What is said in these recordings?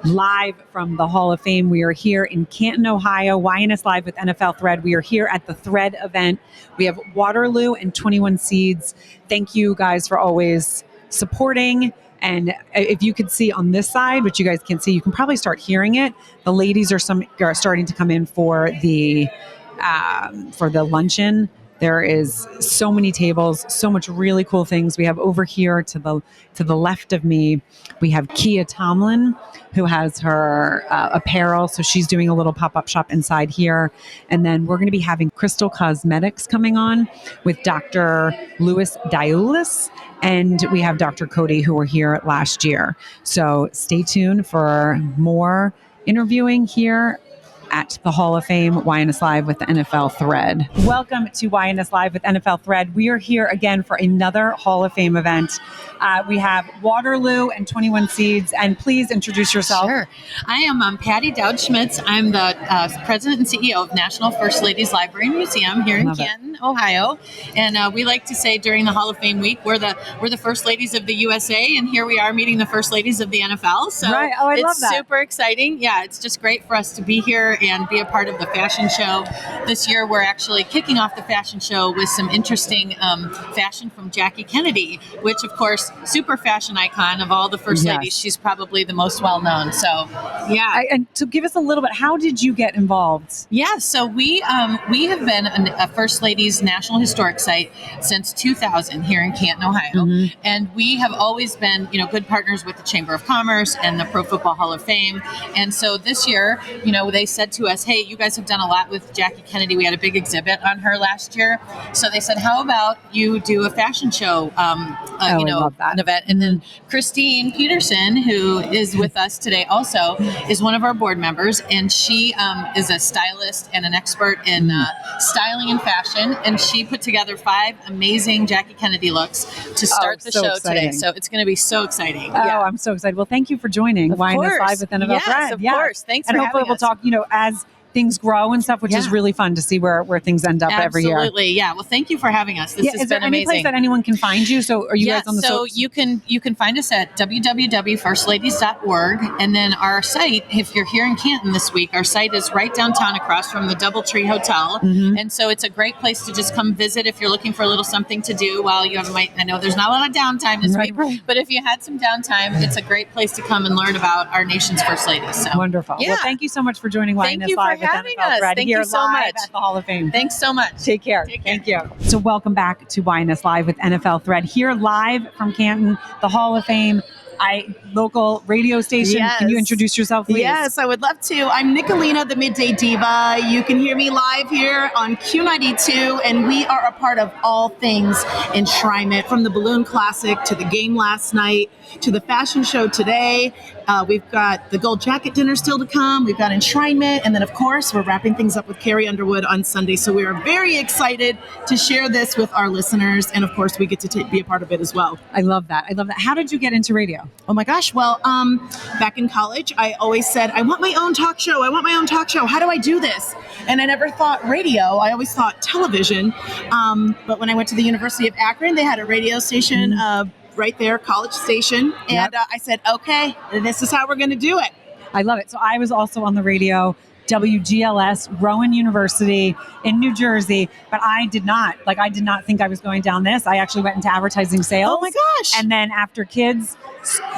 live from the Hall of Fame. We are here in Canton, Ohio, YNS Live with NFL Thread. We are here at the Thread event. We have Waterloo and 21 Seeds. Thank you guys for always supporting. And if you could see on this side, which you guys can't see, you can probably start hearing it. The ladies are starting to come in for the luncheon. There is so many tables, so much really cool things. We have over here to the left of me, we have Kia Tomlin, who has her apparel. So she's doing a little pop-up shop inside here. And then we're going to be having Crystal Cosmetics coming on with Dr. Louis Diulis. And we have Dr. Cody, who were here last year. So stay tuned for more interviewing here at the Hall of Fame, YNS Live with the NFL Thread. Welcome to YNS Live with NFL Thread. We are here again for another Hall of Fame event. We have Waterloo and 21 Seeds, and please introduce yourself. Sure. I am Patty Dowd-Schmitz. I'm the president and CEO of National First Ladies Library and Museum here in Canton, Ohio. And we like to say during the Hall of Fame week, we're the first ladies of the USA, and here we are meeting the first ladies of the NFL. So right. Oh, I love that. It's super exciting. Yeah, it's just great for us to be here and be a part of the fashion show. This year, we're actually kicking off the fashion show with some interesting fashion from Jackie Kennedy, which, of course, super fashion icon of all the first ladies. She's probably the most well-known. So, yeah. And to give us a little bit, how did you get involved? Yeah, so we have been a First Ladies National Historic Site since 2000 here in Canton, Ohio. Mm-hmm. And we have always been, good partners with the Chamber of Commerce and the Pro Football Hall of Fame. And so this year, they said to us, hey, you guys have done a lot with Jackie Kennedy. We had a big exhibit on her last year. So they said, how about you do a fashion show, an event? And then Christine Peterson, who is with us today also, is one of our board members. And she is a stylist and an expert in styling and fashion. And she put together 5 amazing Jackie Kennedy looks to start the show today. So it's going to be so exciting. Oh, I'm so excited. Well, thank you for joining YNS Live with NFL Thread. Of course. Thanks for having us. And hopefully we'll talk, as things grow and stuff, which is really fun to see where things end up every year. Absolutely, yeah. Well, thank you for having us. This has been amazing. Is there any place that anyone can find you? So are you guys on the so you can find us at www.firstladies.org, and then our site, if you're here in Canton this week, our site is right downtown across from the DoubleTree Hotel, and so it's a great place to just come visit if you're looking for a little something to do while you have. I know there's not a lot of downtime this week, but if you had some downtime, it's a great place to come and learn about our nation's first ladies. So wonderful. Yeah. Well, thank you so much for joining YNS Live with NFL Thread. Thank you so much at the Hall of Fame. Thanks so much. Take care. Thank you. So welcome back to YNS Live with NFL Thread, here live from Canton, the Hall of Fame. Local radio station. Yes. Can you introduce yourself, please? Yes, I would love to. I'm Nicolina, the Midday Diva. You can hear me live here on Q92, and we are a part of all things enshrinement, from the Balloon Classic to the game last night to the fashion show today. We've got the Gold Jacket dinner still to come. We've got enshrinement, and then, of course, we're wrapping things up with Carrie Underwood on Sunday. So we are very excited to share this with our listeners, and, of course, we get to be a part of it as well. I love that. How did you get into radio? Oh my gosh. Well, back in college, I always said, I want my own talk show. How do I do this? And I never thought radio. I always thought television. But when I went to the University of Akron, they had a radio station right there, College Station. And I said, okay, this is how we're going to do it. I love it. So I was also on the radio, WGLS, Rowan University in New Jersey, but I did not think I was going down this. I actually went into advertising sales. Oh my gosh. And then after kids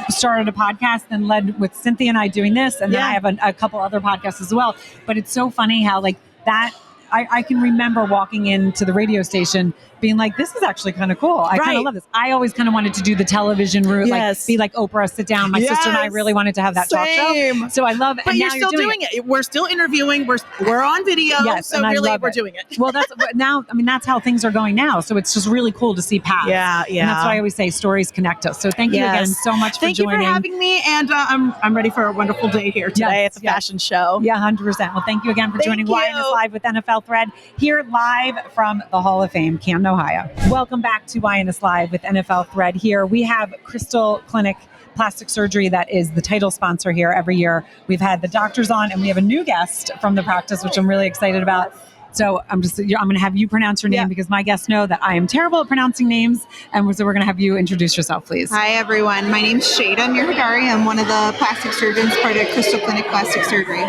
started a podcast, then led with Cynthia and I doing this. And then I have a couple other podcasts as well. But it's so funny how that, I can remember walking into the radio station being like, this is actually kind of cool. I kind of love this. I always kind of wanted to do the television route, be like Oprah, sit down. My sister and I really wanted to have that talk show. So I love it. But you're still doing it. We're still interviewing. We're on video. Yes, so really we're doing it. Well, that's how things are going now. So it's just really cool to see paths. Yeah. And that's why I always say stories connect us. So thank you again so much for joining. Thank you for having me. And I'm ready for a wonderful day here today at the fashion show. Yeah, 100%. Well, thank you again for joining YNS Live with NFL Thread, here live from the Hall of Fame, Canton, Ohio. Welcome back to YNS Live with NFL Thread. Here we have Crystal Clinic Plastic Surgery, that is the title sponsor here every year. We've had the doctors on, and we have a new guest from the practice, which I'm really excited about. So I'm going to have you pronounce your name because my guests know that I am terrible at pronouncing names. And so we're going to have you introduce yourself, please. Hi, everyone. My name's Shada Mirhadari. I'm one of the plastic surgeons part of Crystal Clinic Plastic Surgery.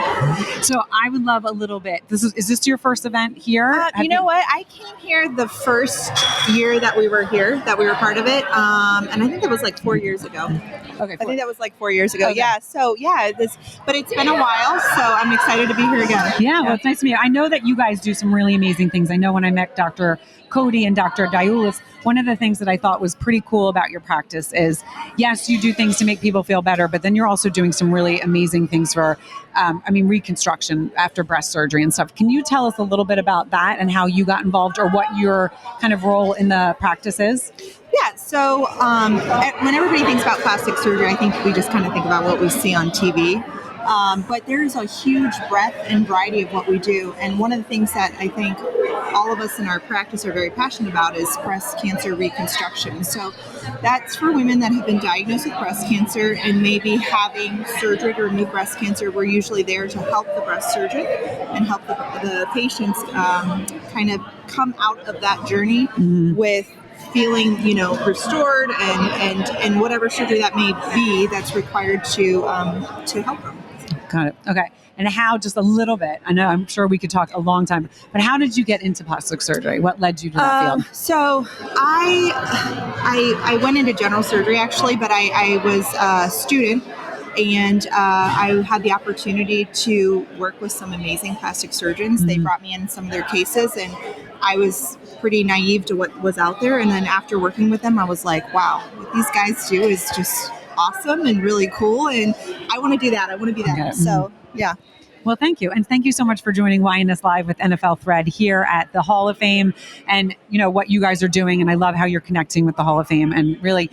So I would love a little bit. Is this your first event here? You know what? I came here the first year that we were here, that we were part of it. And I think that was like 4 years ago. Okay. I think that was like 4 years ago. Okay. Yeah. So but it's been a while, so I'm excited to be here again. Yeah, well, it's nice to meet you. I know that you guys do some really amazing things. I know when I met Dr. Cody and Dr. Diulis, one of the things that I thought was pretty cool about your practice is, yes, you do things to make people feel better, but then you're also doing some really amazing things for, reconstruction after breast surgery and stuff. Can you tell us a little bit about that and how you got involved or what your kind of role in the practice is? Yeah, so when everybody thinks about plastic surgery, I think we just kind of think about what we see on TV. But there's a huge breadth and variety of what we do. And one of the things that I think all of us in our practice are very passionate about is breast cancer reconstruction. So that's for women that have been diagnosed with breast cancer and maybe having surgery to remove breast cancer. We're usually there to help the breast surgeon and help the patients kind of come out of that journey with feeling, restored and whatever surgery that may be that's required to help them. Got it. Okay. And how, just a little bit, I know, I'm sure we could talk a long time, but how did you get into plastic surgery? What led you to that field? So I went into general surgery actually, but I was a student and I had the opportunity to work with some amazing plastic surgeons. They brought me in some of their cases and I was pretty naive to what was out there. And then after working with them, I was like, wow, what these guys do is just awesome and really cool. And I want to do that. I want to be that. Okay. So, yeah. Well, thank you. And thank you so much for joining YNS Live with NFL Thread here at the Hall of Fame and, what you guys are doing. And I love how you're connecting with the Hall of Fame and really,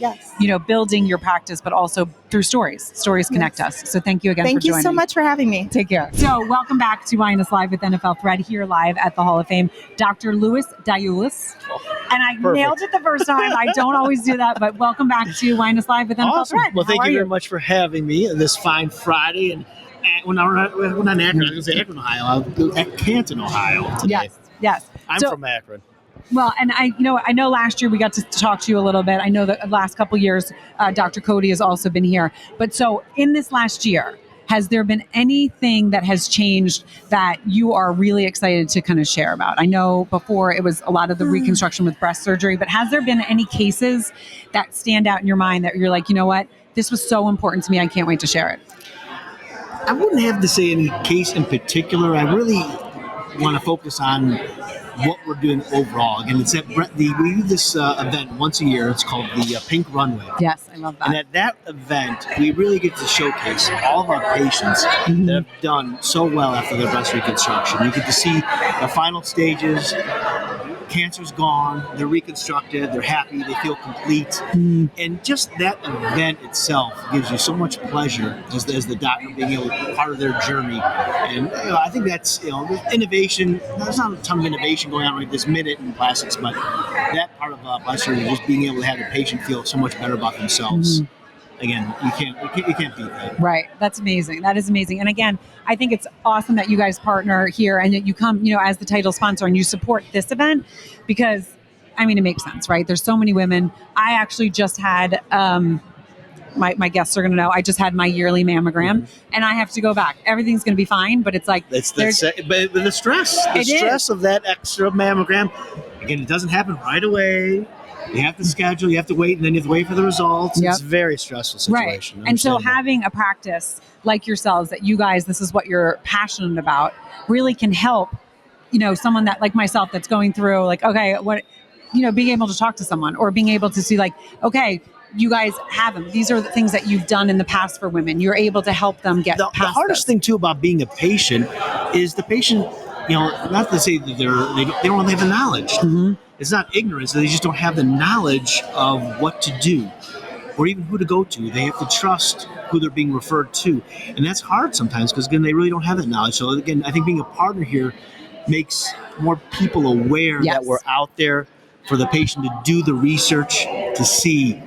building your practice, but also through stories. Stories connect us. So thank you again for joining. Thank you so much for having me. Take care. So welcome back to YNS Live with NFL Thread here live at the Hall of Fame. Dr. Louis Diulis. And I nailed it the first time. I don't always do that, but welcome back to YNS Live with NFL Thread. Well, thank you very much for having me this fine Friday. And when I'm in Akron, I was going to say Akron, Ohio. I'm at Canton, Ohio today. Yes. I'm from Akron. Well, and I know last year we got to talk to you a little bit. I know that the last couple years, Dr. Cody has also been here. But so in this last year, has there been anything that has changed that you are really excited to kind of share about? I know before it was a lot of the reconstruction with breast surgery, but has there been any cases that stand out in your mind that you're like, you know what, this was so important to me, I can't wait to share it? I wouldn't have to say any case in particular. I really want to focus on what we're doing overall. Again, it's at we do this event once a year. It's called the Pink Runway. Yes, I love that. And at that event, we really get to showcase all of our patients that have done so well after their breast reconstruction. You get to see the final stages. Cancer's gone, they're reconstructed, they're happy, they feel complete. And just that event itself gives you so much pleasure as the doctor being able to be part of their journey. And I think that's, innovation. There's not a ton of innovation going on right this minute in plastics, but that part of plastic surgery, just being able to have the patient feel so much better about themselves. Again, you can't beat that. Right. That's amazing. That is amazing. And again, I think it's awesome that you guys partner here and that you come, as the title sponsor and you support this event because, it makes sense, right? There's so many women. I actually just had, my guests are going to know, I just had my yearly mammogram and I have to go back. Everything's going to be fine, but it's like, but the stress of that extra mammogram, again, it doesn't happen right away. You have to schedule, you have to wait, and then you have to wait for the results. It's a very stressful situation. Right. And so having a practice like yourselves that you guys, this is what you're passionate about, really can help, someone that like myself that's going through like, okay, what, being able to talk to someone or being able to see like, okay, you guys have them. These are the things that you've done in the past for women. You're able to help them get past the hardest thing too about being a patient is the patient, not to say that they don't really have the knowledge. It's not ignorance. They just don't have the knowledge of what to do or even who to go to. They have to trust who they're being referred to. And that's hard sometimes because, again, they really don't have that knowledge. So, again, I think being a partner here makes more people aware that we're out there for the patient to do the research to see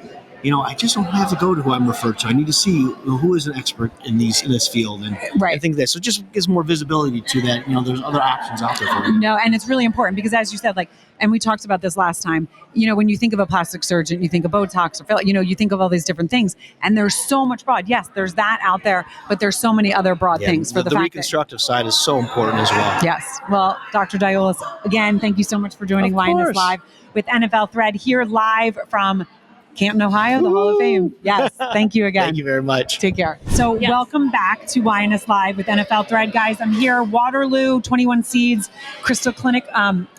I just don't have to go to who I'm referred to. I need to see who is an expert in this field, and I think that so it just gives more visibility to that. There's other options out there for you. No, and it's really important because, as you said, and we talked about this last time, when you think of a plastic surgeon, you think of Botox or fill, you think of all these different things, and there's so much broad. Yes, there's that out there, but there's so many other broad things for the fact reconstructive side is so important as well. Yes. Well, Dr. Diolis, again, thank you so much for joining YNS Live with NFL Thread here live from Canton, Ohio, the Hall of Fame. Yes. Thank you again. Thank you very much. Take care. So welcome back to YNS Live with NFL Thread. Guys, I'm here. Waterloo, 21 Seeds, Crystal Clinic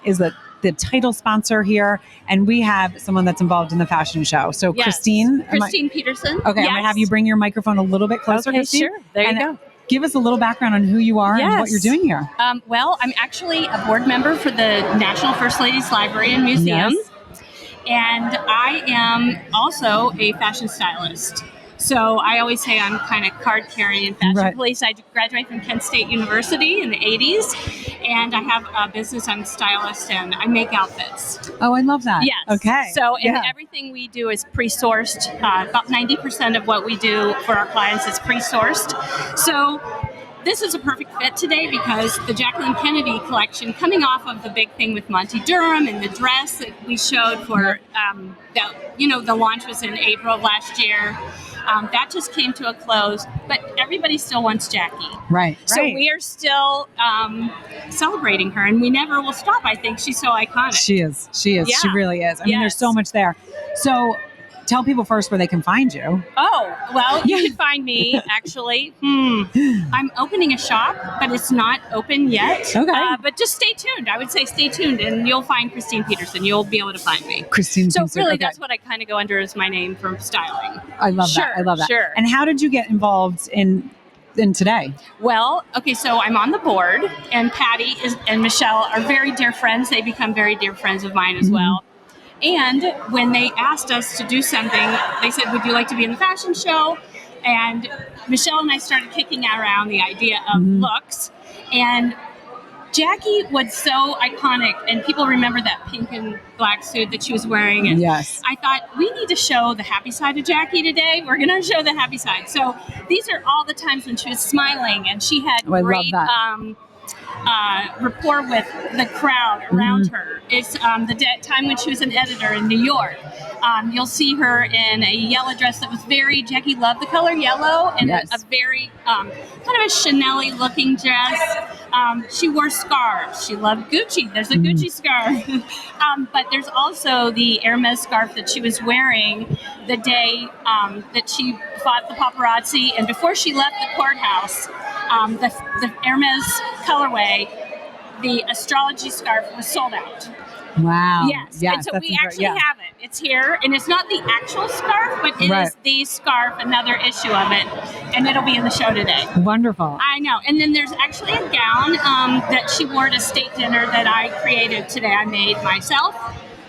is the title sponsor here. And we have someone that's involved in the fashion show. So Christine Peterson. Okay, I'm going to have you bring your microphone a little bit closer, Christine. Sure. There you go. Give us a little background on who you are and what you're doing here. Well, I'm actually a board member for the National First Ladies Library and Museum. Yes. And I am also a fashion stylist. So I always say I'm kind of card-carrying fashion police. I graduated from Kent State University in the 80s, and I have a business. I'm a stylist, and I make outfits. Oh, I love that. Yes. Okay. So everything we do is pre-sourced. About 90% of what we do for our clients is pre-sourced. So this is a perfect fit today because the Jacqueline Kennedy collection, coming off of the big thing with Monty Durham and the dress that we showed for, the launch was in April of last year. That just came to a close, but everybody still wants Jackie. Right. So we are still celebrating her, and we never will stop. I think she's so iconic. She is. Yeah. She really is. I mean, there's so much there. So tell people first where they can find you. Oh, well, you can find me, actually. I'm opening a shop, but it's not open yet. Okay. But just stay tuned. I would say stay tuned, and you'll find Christine Peterson. You'll be able to find me. Christine So Peterson. really, that's what I kind of go under as my name from styling. I love that. I love that. Sure. And how did you get involved in today? Well, okay, so I'm on the board, and Patty and Michelle are very dear friends. They become very dear friends of mine as well. And when they asked us to do something, they said, would you like to be in the fashion show? And Michelle and I started kicking around the idea of looks. And Jackie was so iconic, and people remember that pink and black suit that she was wearing. And I thought, we need to show the happy side of Jackie today. We're going to show the happy side. So these are all the times when she was smiling, and she had great rapport with the crowd around her. It's the time when she was an editor in New York. You'll see her in a yellow dress that was very, Jackie loved the color yellow, and a very kind of a Chanel-y looking dress. She wore scarves. She loved Gucci. There's a Gucci scarf. But there's also the Hermes scarf that she was wearing the day that she fought the paparazzi. And before she left the courthouse, the Hermes colorway, the astrology scarf, was sold out. Wow. Yes. And so we actually have it. It's here, and it's not the actual scarf, but it is the scarf, another issue of it, and it'll be in the show today. Wonderful. I know. And then there's actually a gown that she wore at a state dinner that I created today. I made myself.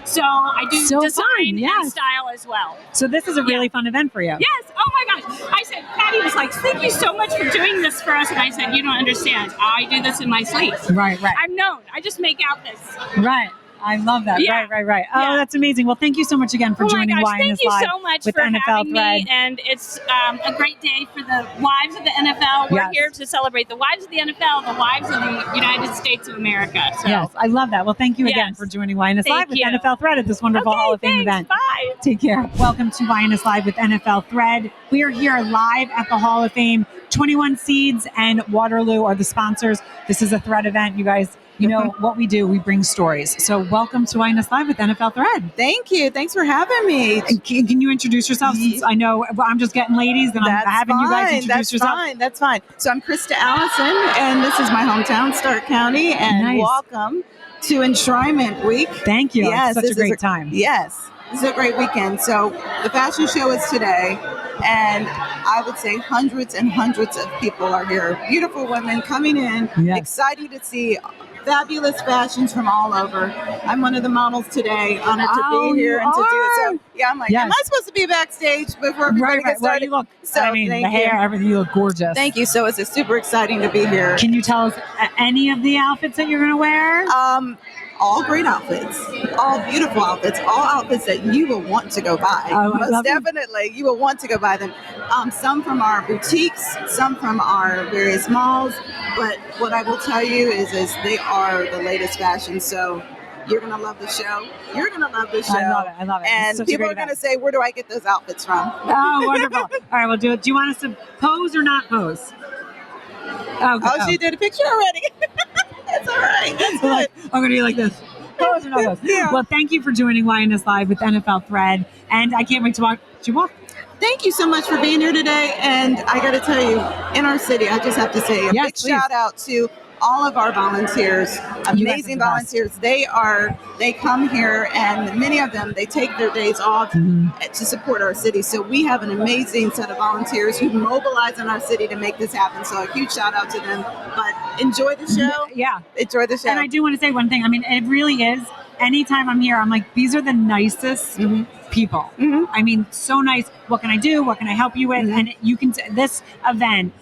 So I do design and style as well. So this is a really fun event for you. Yes. Oh my gosh. I said, Patty was like, thank you so much for doing this for us. And I said, you don't understand. I do this in my sleep. Right. I'm known. I just make outfits. Right. I love that. Yeah. Right. Oh, that's amazing. Well, thank you so much again for joining YNS Live. Thank you so much with for NFL having Thread. me. And it's a great day for the wives of the NFL. We're here to celebrate the wives of the NFL, the wives of the United States of America. So. Yes, I love that. Well, thank you again for joining YNS Live with NFL Thread at this wonderful Hall of Fame event. Bye. Take care. Welcome to YNS Live with NFL Thread. We are here live at the Hall of Fame. 21 Seeds and Waterloo are the sponsors. This is a Thread event, you guys. You know what we do, we bring stories. So welcome to YNS Live with NFL Thread. Thank you. Thanks for having me. Can you introduce yourself? Since I know I'm just getting ladies and I'm having you guys introduce yourself. That's fine. So I'm Krista Allison, and this is my hometown, Stark County, and welcome to Enshrinement Week. Thank you. Yes, it's such a great time. Yes, this is a great weekend. So the fashion show is today, and I would say hundreds and hundreds of people are here. Beautiful women coming in, excited to see fabulous fashions from all over. I'm one of the models today, honored to be here and to do it. So I'm like, am I supposed to be backstage before everybody gets started? Well, you look, the hair, everything, you look gorgeous. Thank you. So it's super exciting to be here. Can you tell us any of the outfits that you're going to wear? all great outfits, all beautiful outfits, all outfits that you will want to go buy. Oh, I Most love them. definitely, you will want to go buy them. Some from our boutiques, some from our various malls. But what I will tell you is they are the latest fashion. So you're gonna love the show. You're gonna love the show. I love it. I love it. It's And such a people great are gonna event. say, "Where do I get those outfits from?" Oh, wonderful. All right, we'll do it. Do you want us to pose or not pose? Oh, she did a picture already. That's all right. That's We're good. like, I'm going to be like this. Pose or not pose? Yeah. Well, thank you for joining YNS Live with NFL Thread. And I can't wait to watch you walk. Thank you so much for being here today. And I got to tell you, in our city, I just have to say a Yes, big please. shout out to all of our volunteers, You guys are amazing the best. volunteers. They come here, and many of them, they take their days off to support our city. So we have an amazing set of volunteers who mobilize in our city to make this happen. So a huge shout out to them. But enjoy the show. Yeah. Enjoy the show. And I do want to say one thing. I mean, it really is. Anytime I'm here, I'm like, these are the nicest people. I mean, so nice. What can I do? What can I help you with? And you can, this event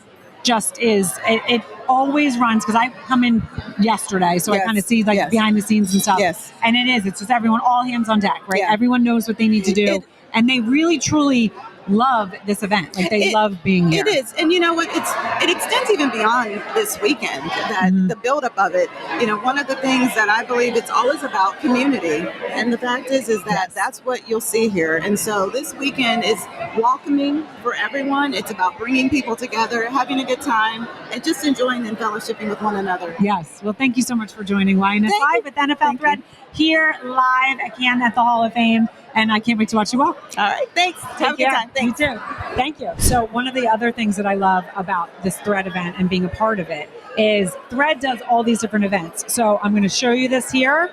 just is, it always runs, because I come in yesterday, so I Yes. kind of see like Yes. behind the scenes and stuff. Yes. And it's just everyone, all hands on deck, right? Yeah. Everyone knows what they need to do. And they really, truly love this event. Like they love being here. It is. And you know what? It extends even beyond this weekend, that the buildup of it. You know, one of the things that I believe, it's always about community. And the fact is that that's what you'll see here. And so this weekend is welcoming for everyone. It's about bringing people together, having a good time, and just enjoying and fellowshipping with one another. Yes. Well, thank you so much for joining YNS Thank Live you. with NFL Thank Thread here live again at the Hall of Fame. And I can't wait to watch you walk. All right. Thanks. Have a good time. Thanks. You too. Thank you. So one of the other things that I love about this Thread event and being a part of it is Thread does all these different events. So I'm going to show you this here,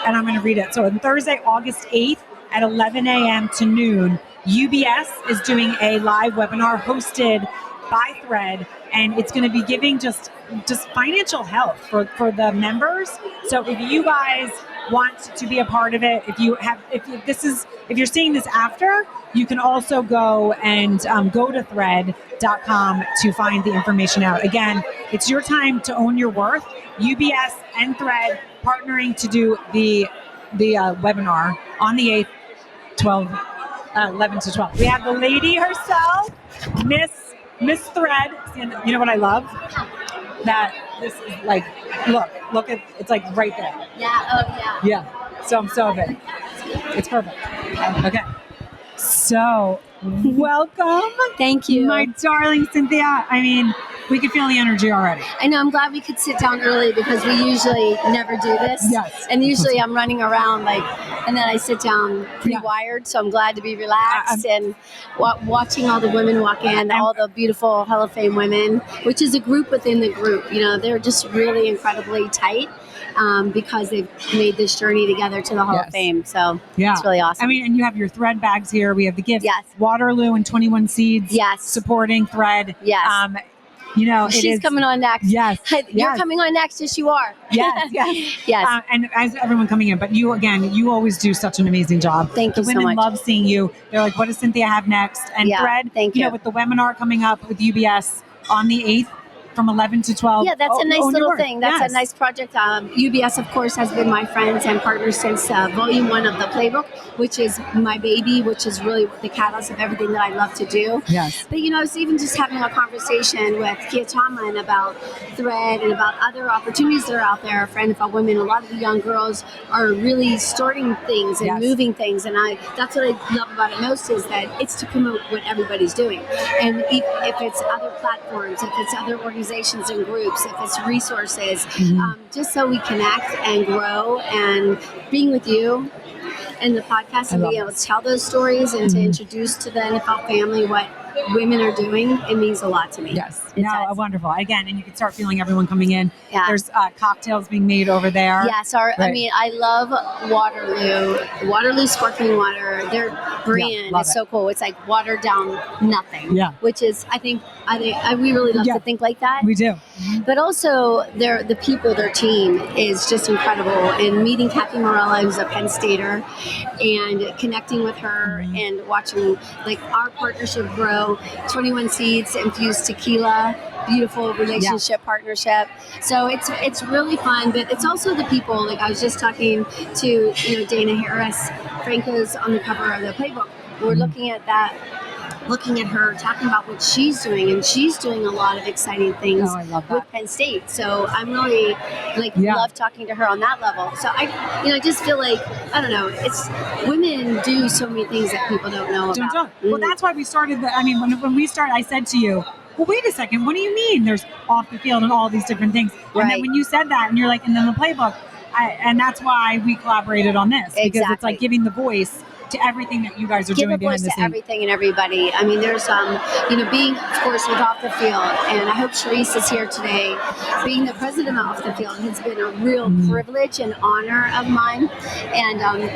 and I'm going to read it. So on Thursday, August 8th at 11 a.m. to noon, UBS is doing a live webinar hosted by Thread, and it's going to be giving just financial help for the members. So if you guys want to be a part of it, if you're seeing this after, you can also go and go to thread.com to find the information out. Again, it's your time to own your worth. UBS and Thread partnering to do the webinar on the 8th, 11 to 12. We have the lady herself, Miss Thread. You know what I love? That this is like, look at, it's like right there. Yeah, oh yeah. Yeah. So I'm so big. It's perfect. Okay. So welcome. Thank you. My darling Cynthia. I mean, we can feel the energy already. I know, I'm glad we could sit down early because we usually never do this. Yes. And usually I'm running around and then I sit down pretty wired. So I'm glad to be relaxed and watching all the women walk in, all the beautiful Hall of Fame women, which is a group within the group. You know, they're just really incredibly tight. Because they've made this journey together to the Hall of Fame. So it's really awesome. I mean, and you have your Thread bags here. We have the gifts. Yes. Waterloo and 21 Seeds. Yes. Supporting Thread. Yes. You know, she's coming on next. Yes. You're coming on next. Yes, you are. Yes. Yes. Yes. And as everyone coming in, but you always do such an amazing job. Thank you so much. The women love seeing you. They're like, what does Cynthia have next? And Thread, thank you. know, with the webinar coming up with UBS on the 8th, from 11 to 12. Yeah, that's a nice little thing. That's Yes. a nice project. UBS, of course, has been my friends and partners since volume 1 of the playbook, which is my baby, which is really the catalyst of everything that I love to do. Yes. But, I was even just having a conversation with Kia Tomlin about Thread and about other opportunities that are out there for NFL women. A lot of the young girls are really starting things and moving things. And that's what I love about it most, is that it's to promote what everybody's doing. And if it's other platforms, if it's other organizations and groups, if it's resources, just so we connect and grow, and being with you and the podcast and being able to tell those stories and to introduce to the NFL family what women are doing, it means a lot to me. Yes. Wonderful. Again, and you can start feeling everyone coming in. Yeah. There's cocktails being made over there. Yes. I mean, I love Waterloo sparkling water. Their brand is so cool. It's like watered down nothing. Yeah. Which is, I think we really love to think like that. We do. But also, the people, their team is just incredible. And meeting Kathy Morella, who's a Penn Stater, and connecting with her and watching our partnership grow So 21 Seeds infused tequila, beautiful relationship partnership. So it's really fun, but it's also the people. Like I was just talking to Dana Harris, Franco's on the cover of the playbook. We're looking at that. Looking at her, talking about what she's doing, and she's doing a lot of exciting things with Penn State. So I'm really love talking to her on that level. So I just feel like, I don't know, it's women do so many things that people don't know about. Well, that's why we started. When we started, I said to you, well, wait a second, what do you mean? There's off the field and all these different things. Right. And then when you said that, and you're like, and then the playbook, and that's why we collaborated on this because it's like giving the voice to everything that you guys are doing behind the scenes. Give a voice to everything and everybody. I mean, there's, being, of course, with Off the Field, and I hope Charisse is here today. Being the president of Off the Field has been a real privilege and honor of mine. And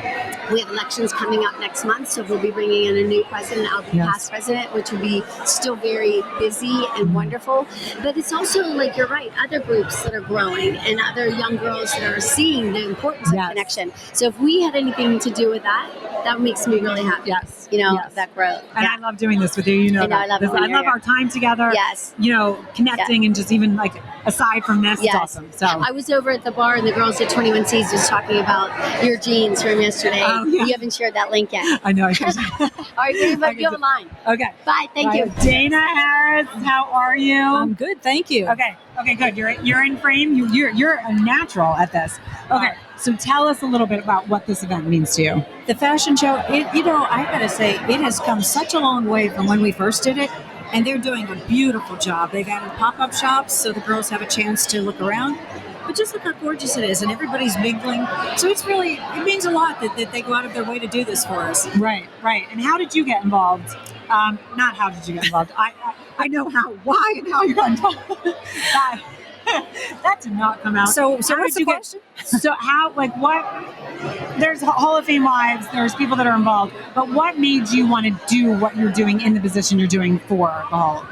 we have elections coming up next month, so we'll be bringing in a new president. I'll be past president, which will be still very busy and wonderful. But it's also, like you're right, other groups that are growing and other young girls that are seeing the importance of connection. So if we had anything to do with that, that makes me really happy. That growth. And I love doing this with you. I love our time together. Yes. Connecting and just even aside from this, it's awesome. So I was over at the bar and the girls at 21 Seeds was talking about your jeans from yesterday. Oh, yeah. You haven't shared that link yet. I know. All right, but you have a line. Okay. Bye. Thank you. Dana Harris, how are you? I'm good, thank you. Okay, good. You're in frame. You're a natural at this. Okay. So tell us a little bit about what this event means to you. The fashion show, I gotta say, it has come such a long way from when we first did it, and they're doing a beautiful job. They've added pop-up shops so the girls have a chance to look around. But just look how gorgeous it is, and everybody's mingling. So it means a lot that they go out of their way to do this for us. Right. And how did you get involved? Not how did you get involved. I know why and how you got involved. That did not come out. So what's the question? So how, what, there's Hall of Fame wives, there's people that are involved, but what made you want to do what you're doing in the position you're doing for the Hall?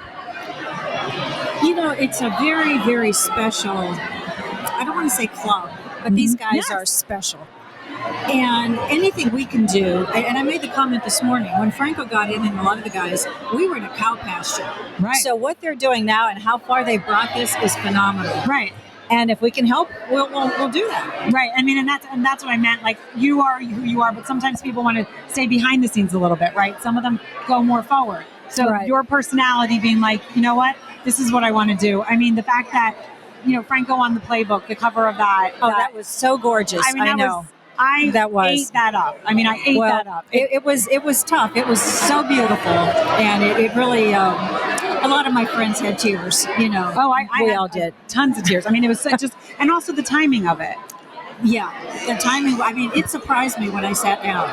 It's a very, very special, I don't want to say club, but these guys are special. And anything we can do, and I made the comment this morning, when Franco got in and a lot of the guys, we were in a cow pasture. Right. So what they're doing now and how far they've brought this is phenomenal. Right. And if we can help, we'll do that. Right. I mean, and that's what I meant. Like, you are who you are, but sometimes people want to stay behind the scenes a little bit, right? Some of them go more forward. So your personality being like, you know what, this is what I want to do. I mean, the fact that, Franco on the playbook, the cover of that. Oh, that was so gorgeous. I mean, I know. I ate that up. I mean, I ate that up. It was tough. It was so beautiful, and it really. A lot of my friends had tears. We all did. Tons of tears. I mean, it was just, and also the timing of it. Yeah, the timing. I mean, it surprised me when I sat down.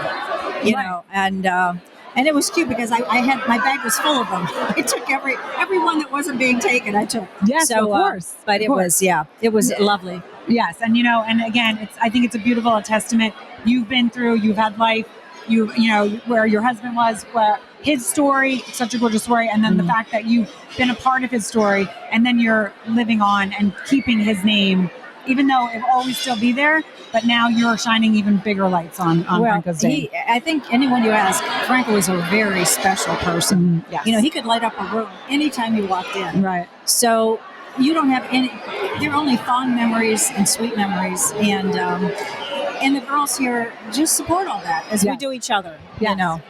And it was cute because I had my bag was full of them. I took every one that wasn't being taken. I took. Yes, of course. But it was lovely. Yes, and and again, I think it's a beautiful testament. You've been through, you've had life, where your husband was, where his story, such a gorgeous story, and then the fact that you've been a part of his story, and then you're living on and keeping his name, even though it'll always still be there, but now you're shining even bigger lights on Franco's name. I think anyone you ask, Franco is a very special person. Yes. He could light up a room anytime you walked in. Right. So you don't have any, they're only fond memories and sweet memories, and the girls here just support all that as we do each other,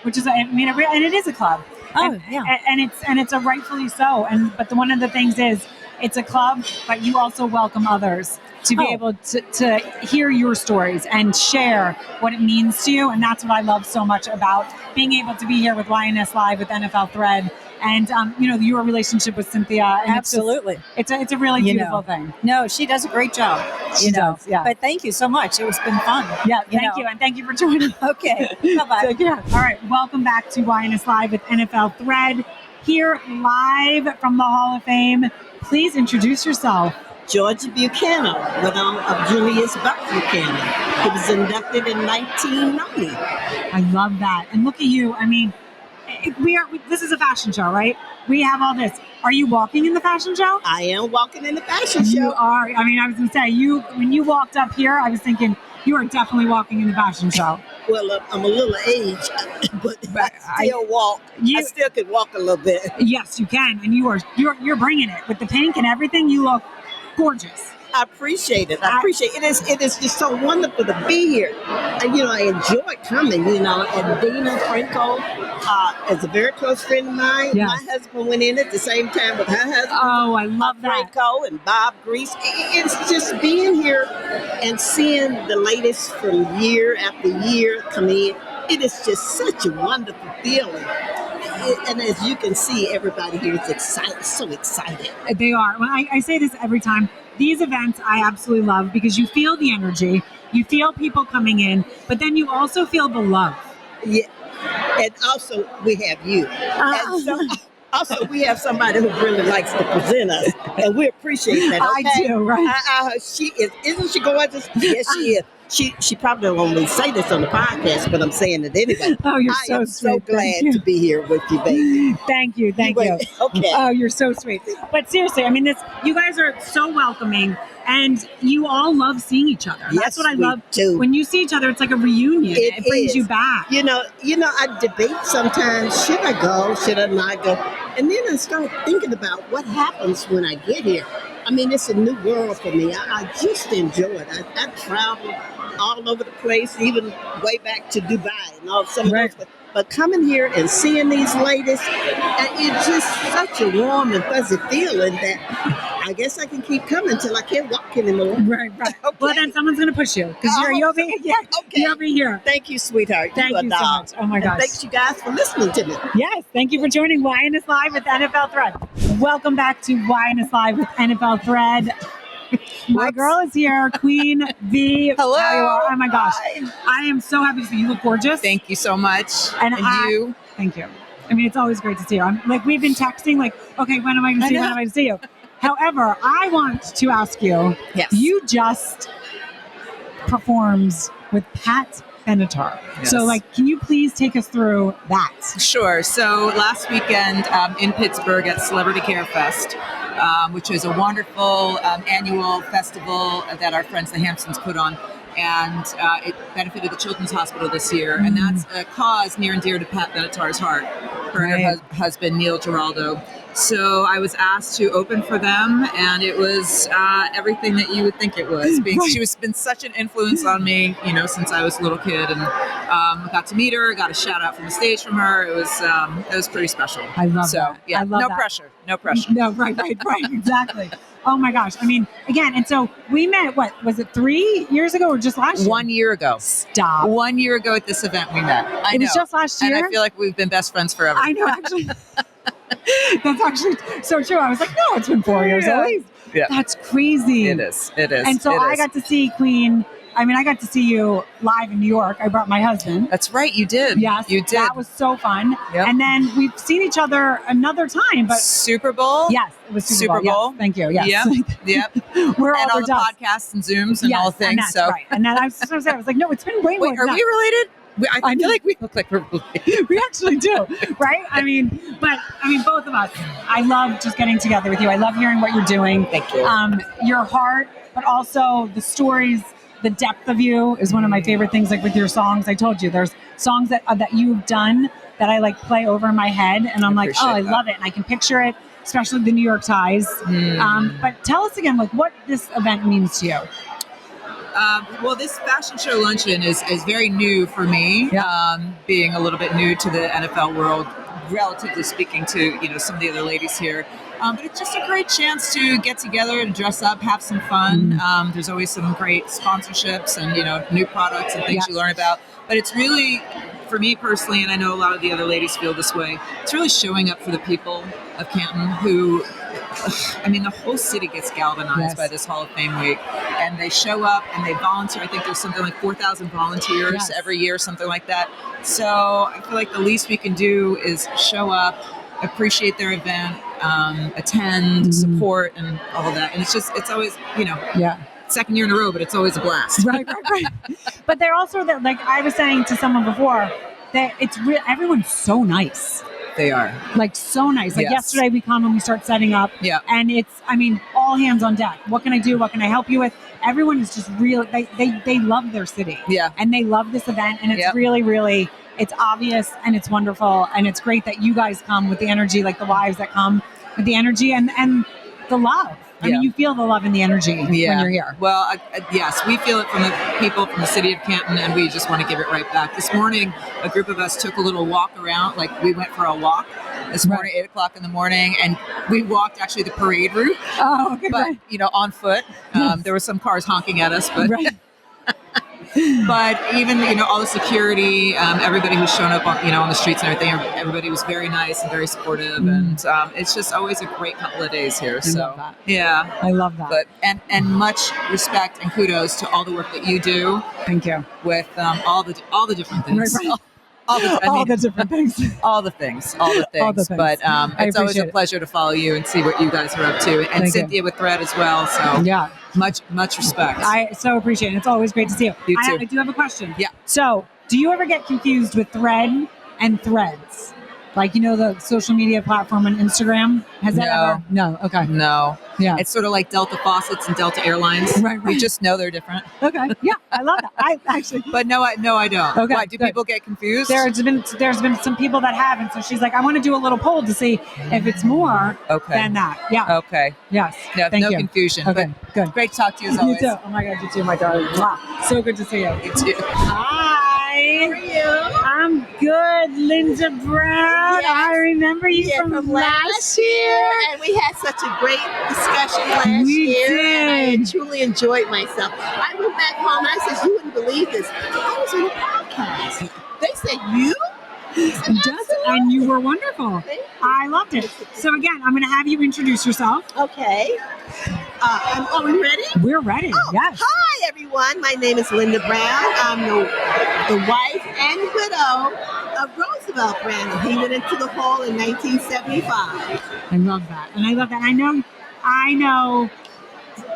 which is, and it is a club. Oh, and it's a rightfully so. But one of the things is, it's a club, but you also welcome others to be able to hear your stories and share what it means to you. And that's what I love so much about being able to be here with YNS Live, with NFL Thread, and your relationship with Cynthia. And absolutely, it's a really beautiful thing. No, she does a great job. She does, yeah. But thank you so much. It's been fun. Yeah, thank you, and thank you for joining. Okay, bye-bye. Take care. All right, welcome back to YNS Live with NFL Thread, here live from the Hall of Fame. Please introduce yourself. Georgia Buchanan, widow of Julius Buck Buchanan. He was inducted in 1990. I love that. And look at you. I mean, this is a fashion show, right? We have all this. Are you walking in the fashion show? I am walking in the fashion show. You are. I mean, I was going to say, when you walked up here, I was thinking, you are definitely walking in the fashion show. Well, I'm a little aged, but I still walk. I still can walk a little bit. Yes, you can, and you're bringing it with the pink and everything. You look gorgeous. I appreciate it. I appreciate it. It is just so wonderful to be here. And, I enjoy coming, and Dina Franco is a very close friend of mine. Yes. My husband went in at the same time with her husband. Oh, I love that. Franco and Bob Grease. It's just being here and seeing the latest from year after year come in. It is just such a wonderful feeling. And as you can see, everybody here is excited, so excited. They are. Well, I say this every time. These events I absolutely love because you feel the energy, you feel people coming in, but then you also feel the love. Yeah. And also we have you. And so, also we have somebody who really likes to present us, and we appreciate that. Okay? I do, right? She is. Isn't she gorgeous? Yes, she is. She probably won't only say this on the podcast, but I'm saying it anyway. Oh, you're I so am sweet. so glad to be here with you, baby. Thank you. Okay. Oh, you're so sweet. But seriously, I mean, you guys are so welcoming, and you all love seeing each other. Yes, that's what I we love. do. When you see each other, it's like a reunion. It brings is. you back. I debate sometimes. Should I go? Should I not go? And then I start thinking about what happens when I get here. I mean, it's a new world for me. I just enjoy it. I travel all over the place, even way back to Dubai and all some of those. But coming here and seeing these ladies, it's just such a warm and fuzzy feeling that I guess I can keep coming till I can't walk anymore. Right. Okay. Well, then someone's going to push you because you'll be here. Thank you, sweethart. Thank you so much. Oh my gosh. And thanks you guys for listening to me. Yes, thank you for joining YNS Live with NFL Thread. Welcome back to YNS Live with NFL Thread. My girl is here, Queen V. Hello. How you are. Oh my gosh. I am so happy to see you. You look gorgeous. Thank you so much. And you. Thank you. I mean, it's always great to see you. We've been texting okay, when am I going to see you? When am I going to see you? However, I want to ask you, you just performed with Pat Benatar. Yes. So, can you please take us through that? Sure. So last weekend in Pittsburgh at Celebrity Care Fest, which is a wonderful annual festival that our friends the Hamptons put on, and it benefited the Children's Hospital this year, and that's a cause near and dear to Pat Benatar's heart, her and her husband Neil Giraldo. So I was asked to open for them, and it was everything that you would think it was. She was been such an influence on me, since I was a little kid, and got to meet her, got a shout out from the stage from her. It was pretty special. I love that. Yeah, I love no that. pressure, no pressure. No, right, exactly. Oh my gosh. I mean, again, and so we met, was it 3 years ago or just last year? 1 year ago. Stop. 1 year ago at this event we met. It was just last year? And I feel like we've been best friends forever. I know, actually. That's actually so true. I was like, no, it's been 4 years at least. Yeah. That's crazy. It is. And so I got to see Queen. I mean, I got to see you live in New York. I brought my husband. That's right. You did. Yes. You did. That was so fun. Yep. And then we've seen each other another time. But Super Bowl? Yes. It was Super Bowl. Yes, thank you. Yes. Yep. We're and all the podcasts and Zooms and all things. And that's right. And then I was like, no, it's been way more. Wait, are we related? I feel like we look like we're related. We actually do, right? I mean, both of us. I love just getting together with you. I love hearing what you're doing. Thank you. Your heart, but also the stories, the depth of you is one of my favorite things. Like with your songs, I told you there's songs that you've done that I play over in my head, and I'm like, I love it, and I can picture it, especially the New York ties. But tell us again, what this event means to you. Well, this fashion show Luncheon is very new for me, being a little bit new to the NFL world, relatively speaking to some of the other ladies here. But it's just a great chance to get together and dress up, have some fun. There's always some great sponsorships and new products and things you learn about. But it's really, for me personally, and I know a lot of the other ladies feel this way, it's really showing up for the people of Canton who, the whole city gets galvanized by this Hall of Fame week, and they show up and they volunteer. I think there's something like 4,000 volunteers every year, something like that. So I feel like the least we can do is show up, appreciate their event, attend, support, and all of that. And it's always, second year in a row, but it's always a blast. Right. But they're also, like I was saying to someone before, that everyone's so nice. They are. Like so nice. Like Yes. yesterday we come and we start setting up. Yeah. And it's, I mean, all hands on deck. What can I do? What can I help you with? Everyone is just really, they love their city. Yeah. And they love this event. And it's Yep. really, really, it's obvious and it's wonderful. And it's great that you guys come with the energy, like the wives that come with the energy and the love. I mean, you feel the love and the energy when you're here. Well, yes, we feel it from the people from the city of Canton, and we just want to give it right back. This morning, a group of us took a little walk around, like we went for a walk this morning, 8 o'clock in the morning, and we walked actually the parade route. Oh, okay, but, right. you know, on foot. There were some cars honking at us, but... Right. But even, you know, all the security, everybody who's shown up on, you know, on the streets and everything, everybody was very nice and very supportive. And it's just always a great couple of days here. I love that. Yeah. I love that. But, and much respect and kudos to all the work that you do. Thank you. With all the different things. Right, right. All the different things. All the things. But it's always a pleasure to follow you and see what you guys are up to. And Thank Cynthia with Thread as well. So yeah, much respect. I so appreciate it. It's always great to see you. You too. I do have a question. Yeah. So, do you ever get confused with Thread and Threads? Like, you know, the social media platform on Instagram? Has that ever? No. Okay. No. Yeah. It's sort of like Delta Faucets and Delta Airlines. Right. We just know they're different. Okay. Yeah, I love that. I actually. But no, I don't. Okay, Why? Do good. people get confused? There's been some people that haven't. So she's like, I want to do a little poll to see if it's more than that. Yeah. Okay. Yes. No, Thank no you. confusion. Okay. But Good. great to talk to you as You always. too. Oh my God, you too, my darling. Wow. So good to see you. You too. Hi. How are you? I'm good, Linda Brown. Yes. I remember you Yeah, from last year. and we had such a great discussion last We year, and did. I truly enjoyed myself. I went back home and I said, "You wouldn't believe this. I was on a podcast." They said, "You?" And you were wonderful. I loved it. So again, I'm going to have you introduce yourself. Okay. Are we ready? We're ready. Oh, Yes. Hi, everyone. My name is Linda Brown. I'm the wife and widow of Roosevelt Brown. And he went into the hall in 1975. I love that. And I love that. I know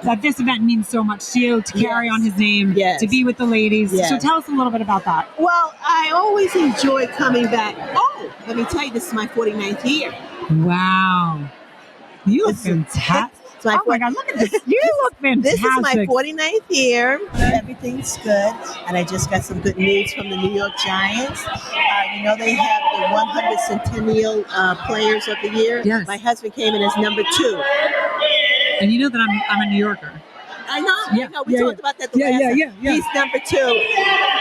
that this event means so much to you, to carry Yes. on his name, Yes. to be with the ladies. Yes. So tell us a little bit about that. Well, I always enjoy coming back. Oh, let me tell you, this is my 49th year. Wow. You look This is- fantastic. So Oh my God, look at this. You look fantastic. This is my 49th year. Everything's good. And I just got some good news from the New York Giants. You know, they have the 100 Centennial Players of the Year. Yes. My husband came in as number 2. And you know that I'm a New Yorker. I know. Yeah, I know. We yeah, talked about that the Yeah, last yeah, time. yeah, yeah. He's number 2.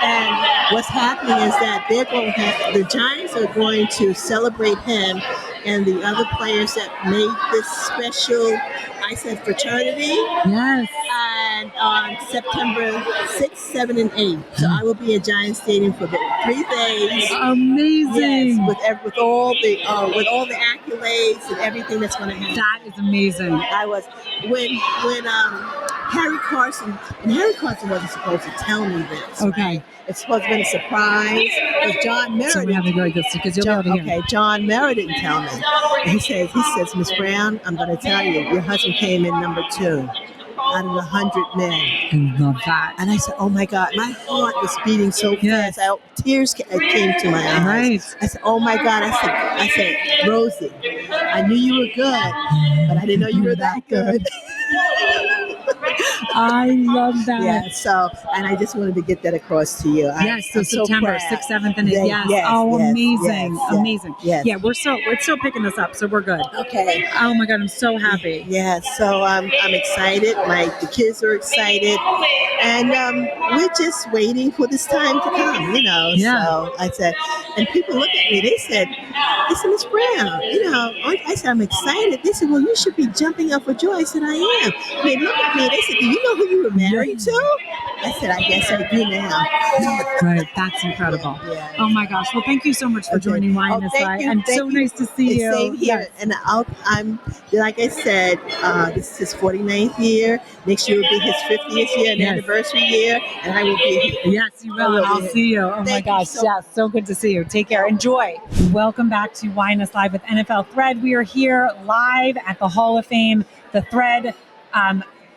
And what's happening is that the Giants are going to celebrate him and the other players that made this special, I said, fraternity. Yes. And on September 6th, 7th, and 8th. So I will be at Giant Stadium for the 3 days. Amazing. Yes, with all the accolades and everything that's going to happen. That is amazing. I was when Harry Carson wasn't supposed to tell me this. Okay. Right? It's supposed to be a surprise. But John So we have to Merritt. go like this because you'll be able to hear. Okay, John Merritt didn't tell me. He says, Miss Brown, I'm going to tell you, your husband came in number 2 out of 100 men. I love that. And I said, oh my God, my heart was beating so fast. Tears came to my eyes. Right. I said, oh my God. I said, Rosie, I knew you were good, but I didn't know you were that good. I love that. Yeah, so, and I just wanted to get that across to you. Yes, so I'm September proud. 6th, 7th, and 8th. Yeah, Yes. Oh, yes, amazing. yes, Amazing. yes. Yeah, we're still picking this up, so we're good. Okay. Oh my God, I'm so happy. Yeah, so I'm excited. The kids are excited, and we're just waiting for this time to come. You know. Yeah. So I said, and people look at me. They said, Miss Brown. You know. I said, I'm excited. They said, well, you should be jumping up for joy. I said, I am. They look at me. They said, do you know who you were married to? I said, I guess I do now. Right, that's incredible. Yeah. Oh my gosh. Well, thank you so much for joining YNS. thank you, And thank so you. nice to see you. Same here. Yes. And I'm like I said, this is his 49th year. Next year will be his 50th year and Yes. anniversary year, and I will be here. Yes, you will. And I'll see you. Oh my Thank you gosh. so Yes, so good to see you. Take care. Enjoy. Welcome back to YNS Live with NFL Thread. We are here live at the Hall of Fame, the Thread.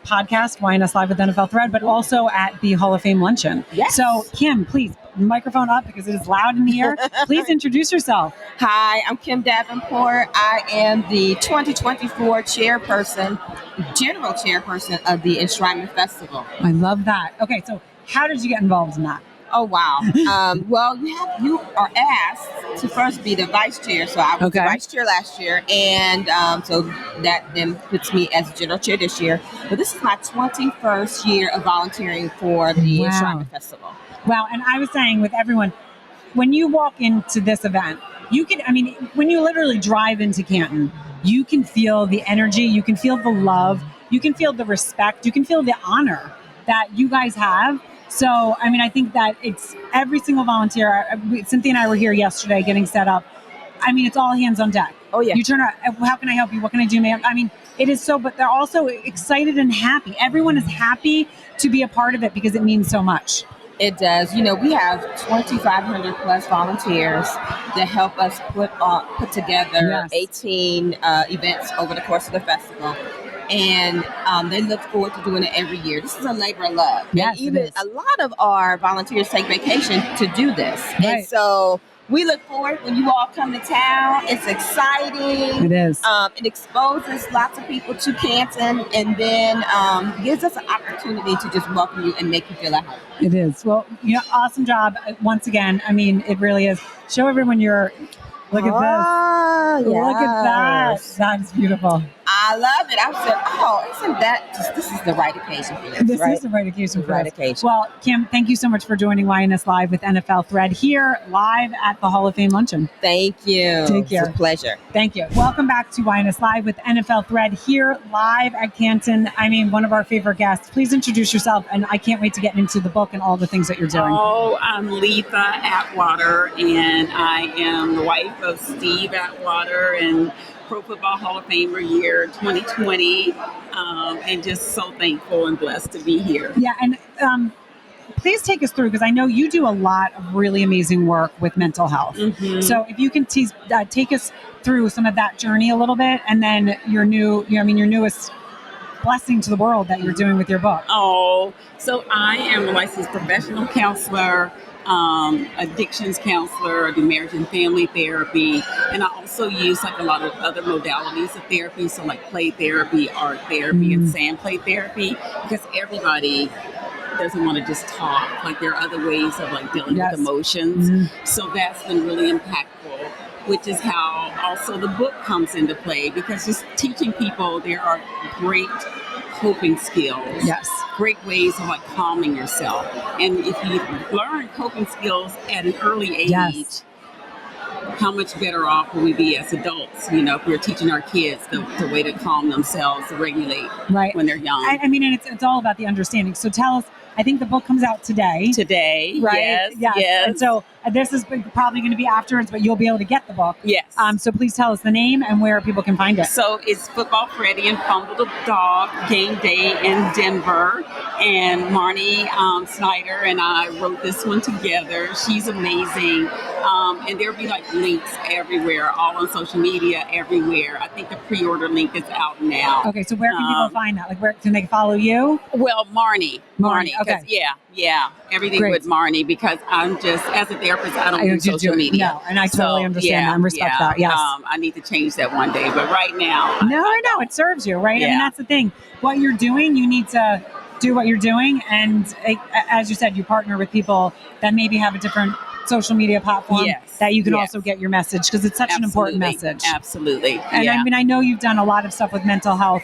podcast, YNS Live with NFL Thread, but also at the Hall of Fame Luncheon. Yes. So, Kim, please, microphone up because it is loud in here. Please introduce yourself. Hi, I'm Kim Davenport. I am the 2024 general chairperson of the Enshrinement Festival. I love that. Okay, so how did you get involved in that? Oh, wow. Well, you are asked to first be the vice chair. So I was the vice chair last year. And so that then puts me as general chair this year. But this is my 21st year of volunteering for the Enshrinement Festival. Wow. And I was saying with everyone, when you walk into this event, when you literally drive into Canton, you can feel the energy, you can feel the love, you can feel the respect, you can feel the honor that you guys have. So, I think that it's every single volunteer. Cynthia and I were here yesterday getting set up. It's all hands on deck. Oh, yeah. You turn around, how can I help you? What can I do, ma'am? It is so, but they're also excited and happy. Everyone is happy to be a part of it because it means so much. It does. We have 2,500 plus volunteers that help us put together 18 events over the course of the festival. And they look forward to doing it every year. This is a labor of love. Yes, and even a lot of our volunteers take vacation to do this. Right. And so we look forward when you all come to town. It's exciting. It is. It exposes lots of people to Canton and then gives us an opportunity to just welcome you and make you feel at home. It is. Well, awesome job. Once again, it really is. Show everyone look at this. Yes. Look at that. That's beautiful. I love it. I said, isn't that this is the right occasion for this, This right? is the right occasion for right this. occasion. Well, Kim, thank you so much for joining YNS Live with NFL Thread here live at the Hall of Fame Luncheon. Thank you. Take care. It's a pleasure. Thank you. Welcome back to YNS Live with NFL Thread here live at Canton. One of our favorite guests. Please introduce yourself, and I can't wait to get into the book and all the things that you're doing. Oh, I'm Letha Atwater, and I am the wife of Steve Atwater and Pro Football Hall of Famer year 2020, and just so thankful and blessed to be here. Yeah, and please take us through, because I know you do a lot of really amazing work with mental health. Mm-hmm. So if you can take us through some of that journey a little bit, and then your newest blessing to the world that you're doing with your book. Oh, so I am a licensed professional counselor, addictions counselor. I do marriage and family therapy, and I also use a lot of other modalities of therapy, so like play therapy, art therapy, and sand play therapy, because everybody doesn't want to just talk. There are other ways of dealing with emotions. So that's been really impactful, which is how also the book comes into play, because just teaching people there are great coping skills. Yes. Great ways of calming yourself. And if you learn coping skills at an early age, how much better off will we be as adults, if we're teaching our kids the way to calm themselves, to regulate when they're young. And it's all about the understanding. So tell us, I think the book comes out today. Right? Yes. And so this is probably going to be afterwards, but you'll be able to get the book. Yes. So please tell us the name and where people can find it. So it's Football Freddy and Fumble the Dog Game Day in Denver. And Marnie Snyder and I wrote this one together. She's amazing. And there'll be links everywhere, all on social media, everywhere. I think the pre-order link is out now. Okay, so where can people find that? Where can they follow you? Well, Marnie. Okay. Yeah. Everything with Marnie, because I'm just, as a therapist, I don't do social media. No, and I totally understand that and respect that. Yes. I need to change that one day, but right now. No, it serves you, right? Yeah. That's the thing. What you're doing, you need to do what you're doing. And as you said, you partner with people that maybe have a different social media platform that you can also get your message, because it's such an important message. Absolutely. And I know you've done a lot of stuff with mental health,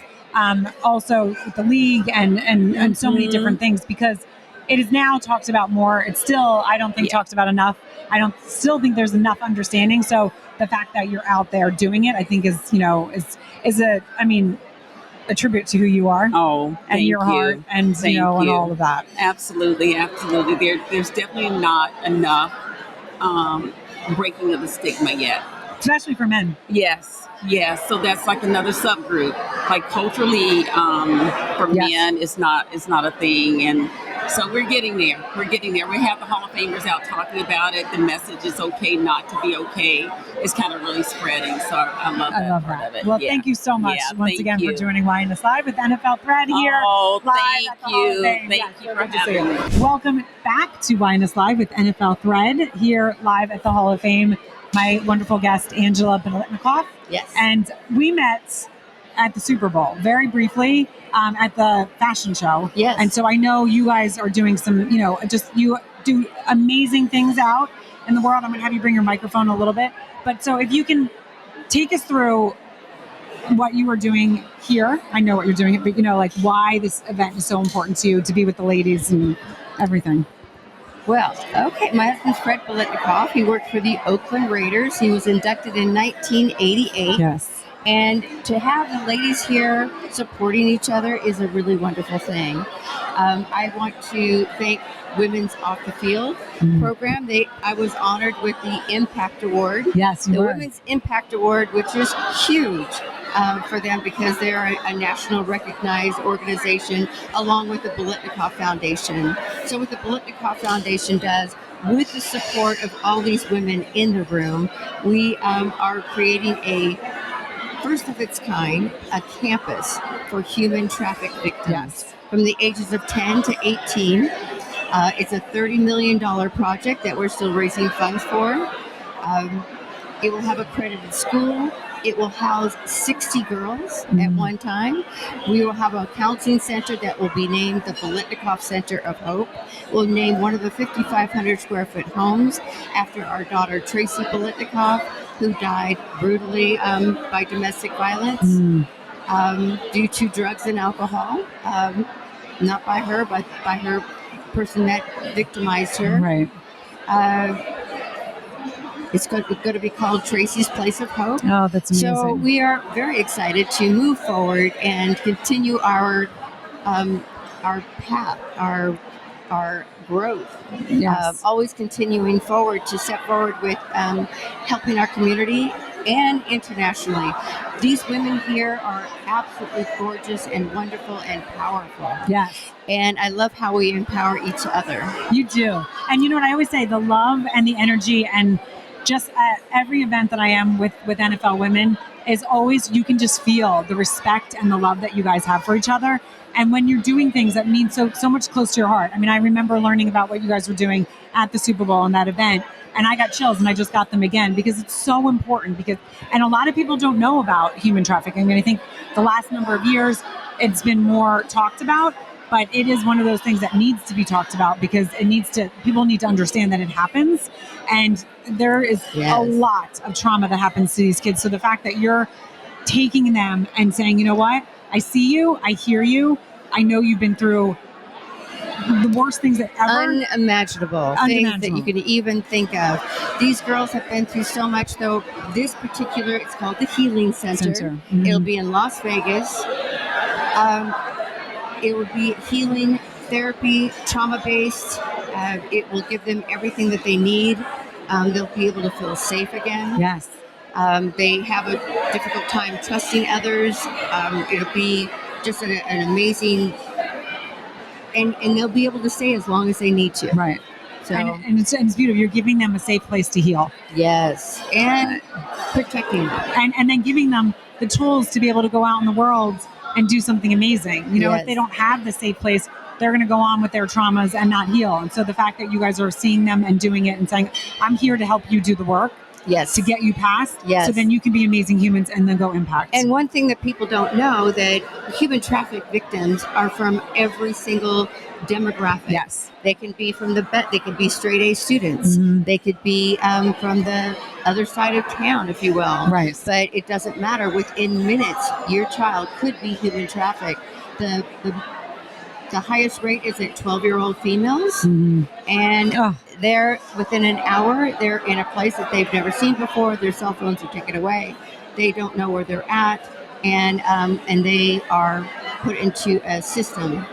also with the league and so many different things, because it is now talked about more. It's still, I don't think, talked about enough. I don't still think there's enough understanding. So the fact that you're out there doing it, I think is a tribute to who you are. Oh, and your heart, and and all of that. Absolutely. There's definitely not enough breaking of the stigma yet, especially for men. Yes. So that's another subgroup. Culturally, for men, it's not a thing, and So we're getting there. We're getting there. We have the Hall of Famers out talking about it. The message is okay not to be okay. It's kind of really spreading. So I love that. I love part that. of it. Well, Yeah. thank you so much Yeah, once thank again you. for joining YNS Live with NFL Thread here. Oh, live thank at the Hall of you. Fame. Thank you for having me. Welcome back to YNS Live with NFL Thread here live at the Hall of Fame. My wonderful guest, Angela Benelitnikoff. Yes. And we met at the Super Bowl very briefly at the fashion show. Yes. And so I know you guys are doing some, you do amazing things out in the world. I'm going to have you bring your microphone a little bit. But so if you can take us through what you are doing here. I know what you're doing, but like why this event is so important to you, to be with the ladies and everything. Well, okay. My husband's Fred Biletnikoff. He worked for the Oakland Raiders. He was inducted in 1988. Yes. And to have the ladies here supporting each other is a really wonderful thing. I want to thank Women's Off the Field program. I was honored with the Impact Award. Yes, the Women's Impact Award, which is huge for them because they're a national recognized organization along with the Biletnikoff Foundation. So what the Biletnikoff Foundation does, with the support of all these women in the room, we are creating a first of its kind, a campus for human traffic victims from the ages of 10 to 18. It's a $30 million project that we're still raising funds for. It will have accredited school. It will house 60 girls at one time. We will have a counseling center that will be named the Biletnikoff Center of Hope. We'll name one of the 5,500 square foot homes after our daughter Tracy Biletnikoff, who died brutally by domestic violence due to drugs and alcohol. Not by her, but by her person that victimized her. Right. It's going to be called Tracy's Place of Hope. Oh, that's amazing. So we are very excited to move forward and continue our path, our growth. Yes. Always continuing forward to step forward with helping our community and internationally. These women here are absolutely gorgeous and wonderful and powerful. Yes. And I love how we empower each other. You do. And you know what I always say, the love and the energy, and just at every event that I am with NFL women, is always, you can just feel the respect and the love that you guys have for each other. And when you're doing things that mean so much close to your heart. I mean, I remember learning about what you guys were doing at the Super Bowl and that event, and I got chills, and I just got them again because it's so important. And a lot of people don't know about human trafficking. I mean, I think the last number of years it's been more talked about, but it is one of those things that needs to be talked about because people need to understand that it happens, and there is a lot of trauma that happens to these kids. So the fact that you're taking them and saying, you know what, I see you, I hear you, I know you've been through the worst things that ever. Unimaginable things that you can even think of. These girls have been through so much, though. This particular, it's called the Healing Center. It'll be in Las Vegas. It will be healing therapy, trauma-based. It will give them everything that they need. They'll be able to feel safe again. Yes. They have a difficult time trusting others. It'll be just an amazing, and they'll be able to stay as long as they need to. Right. So, and it's beautiful. You're giving them a safe place to heal. Yes. And protecting them. And then giving them the tools to be able to go out in the world and do something amazing. You know, if they don't have the safe place, they're going to go on with their traumas and not heal. And so the fact that you guys are seeing them and doing it and saying, I'm here to help you do the work. Yes. To get you past. Yes. So then you can be amazing humans and then go impact. And one thing that people don't know, that human traffic victims are from every single demographic. Yes. They can be they could be straight A students. They could be from the other side of town, if you will. Right. But it doesn't matter. Within minutes, your child could be human trafficked. The highest rate is at 12-year-old females. And they're within an hour, they're in a place that they've never seen before. Their cell phones are taken away. They don't know where they're at. And they are put into a system.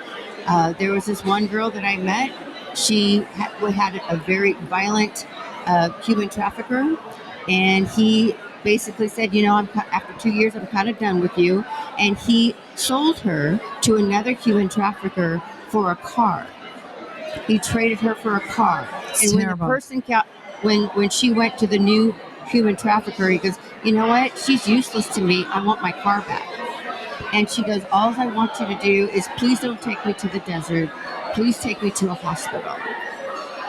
There was this one girl that I met. She had a very violent human trafficker. And he basically said, after 2 years, I'm kind of done with you. And he sold her to another human trafficker for a car. He traded her for a car. It's And when terrible. the person when she went to the new human trafficker, he goes, you know what? She's useless to me. I want my car back. And she goes, all I want you to do is please don't take me to the desert. Please take me to a hospital.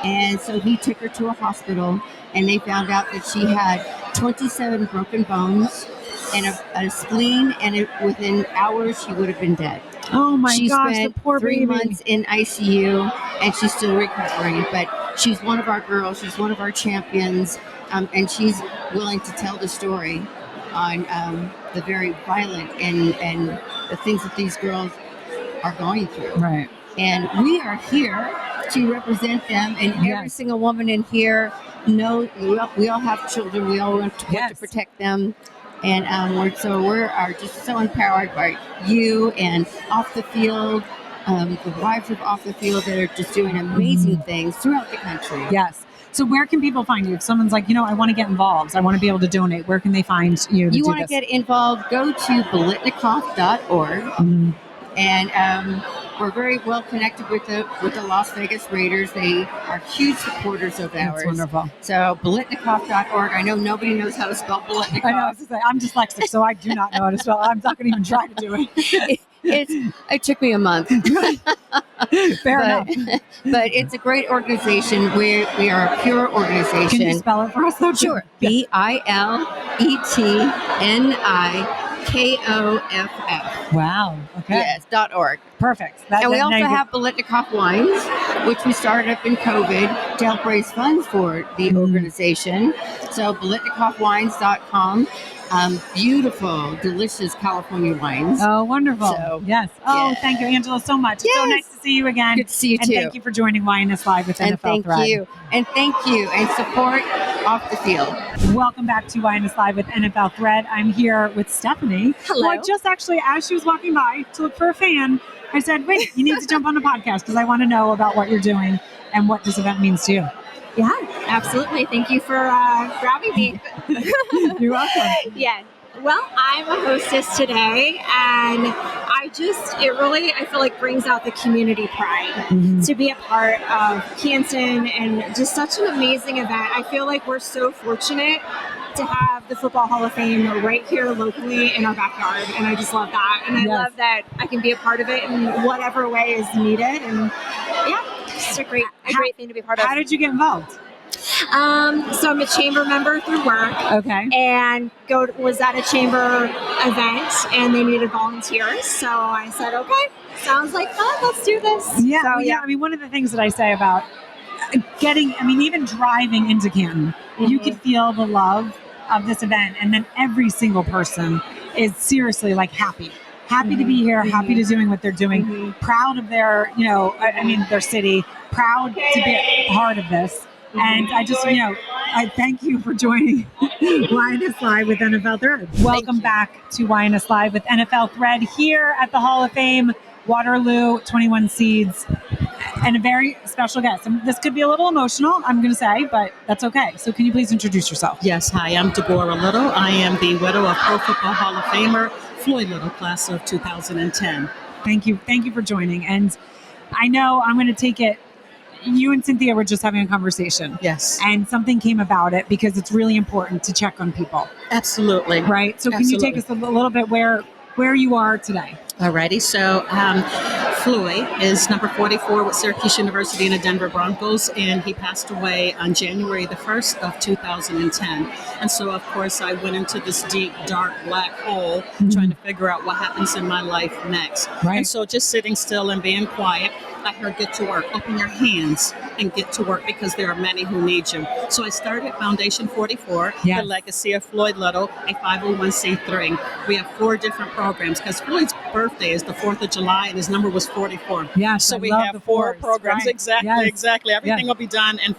And so he took her to a hospital, and they found out that she had 27 broken bones and a spleen, and within hours she would have been dead. Oh my She gosh, spent the poor 3 baby. months in ICU, and she's still recovering. But she's one of our girls. She's one of our champions, and she's willing to tell the story on the very violent and the things that these girls are going through. Right. And we are here to represent them. And every single woman in here knows we all have children. We all want to protect them. And we are just so empowered by you and off the field, the wives of off the field that are just doing amazing things throughout the country. Yes. So where can people find you? If someone's like, I want to get involved, I want to be able to donate, where can they find you to You do want to this? get involved, go to bolitnikoff.org. And we're very well connected with the Las Vegas Raiders. They are huge supporters of ours. That's wonderful. So bolitnikoff.org. I know nobody knows how to spell Bolitnikoff. I know. I was just like, I'm dyslexic, so I do not know how to spell. I'm not going to even try to do it. It took me a month. Fair enough. But it's a great organization. We are a pure organization. Can you spell it for us, though? Sure. BILETNIKOFF. Wow. Okay. Yes, .org. Perfect. And we also have Bolitnikoff Wines, which we started up in COVID to help raise funds for the organization. So bolitnikoffwines.com. Beautiful, delicious California wines. Oh, wonderful. So, yes. Oh, thank you, Angela, so much. It's so nice to see you again. Good to see you and too. Thank you for joining YNS Live with And NFL Thread. thank you, and support off the field. Welcome back to YNS Live with NFL Thread. I'm here with Stephanie. Hello. Who I just actually, as she was walking by to look for a fan, I said, wait, you need to jump on the podcast because I want to know about what you're doing and what this event means to you. Yeah, absolutely. Thank you for grabbing me. You're welcome. Yeah. Well, I'm a hostess today, and I feel like brings out the community pride to be a part of Canton, and just such an amazing event. I feel like we're so fortunate to have the Football Hall of Fame right here locally in our backyard, and I just love that. And I love that I can be a part of it in whatever way is needed, and just a great thing to be a part of. How did you get involved? So I'm a chamber member through work. Okay. And was at a chamber event, and they needed volunteers. So I said, okay, sounds like fun. Let's do this. Yeah. So, I mean, one of the things that I say about even driving into Canton, you could feel the love of this event, and then every single person is seriously like happy to be here, happy to doing what they're doing, proud of their, their city, proud to be a part of this. And I just, I thank you for joining YNS Live with NFL Thread. Welcome back to YNS Live with NFL Thread here at the Hall of Fame, Waterloo, 21 Seeds, and a very special guest. And this could be a little emotional, I'm going to say, but that's okay. So can you please introduce yourself? Yes, hi, I'm Deborah Little. I am the widow of Pro Football Hall of Famer Floyd Little, class of 2010. Thank you for joining. And I know I'm going to take it. You and Cynthia were just having a conversation. Yes. And something came about it because it's really important to check on people. Absolutely. Right? So can you take us a little bit where you are today? Alrighty. So Floyd is number 44 with Syracuse University and the Denver Broncos, and he passed away on January the 1st of 2010. And so, of course, I went into this deep, dark, black hole trying to figure out what happens in my life next. Right. And so just sitting still and being quiet, I heard get to work, open your hands and get to work because there are many who need you. So I started Foundation 44, the legacy of Floyd Little, a 501c3. We have 4 different programs because Floyd's birthday is the 4th of July and his number was 44. Yeah, so we have 4 programs. Right. Exactly. Everything will be done in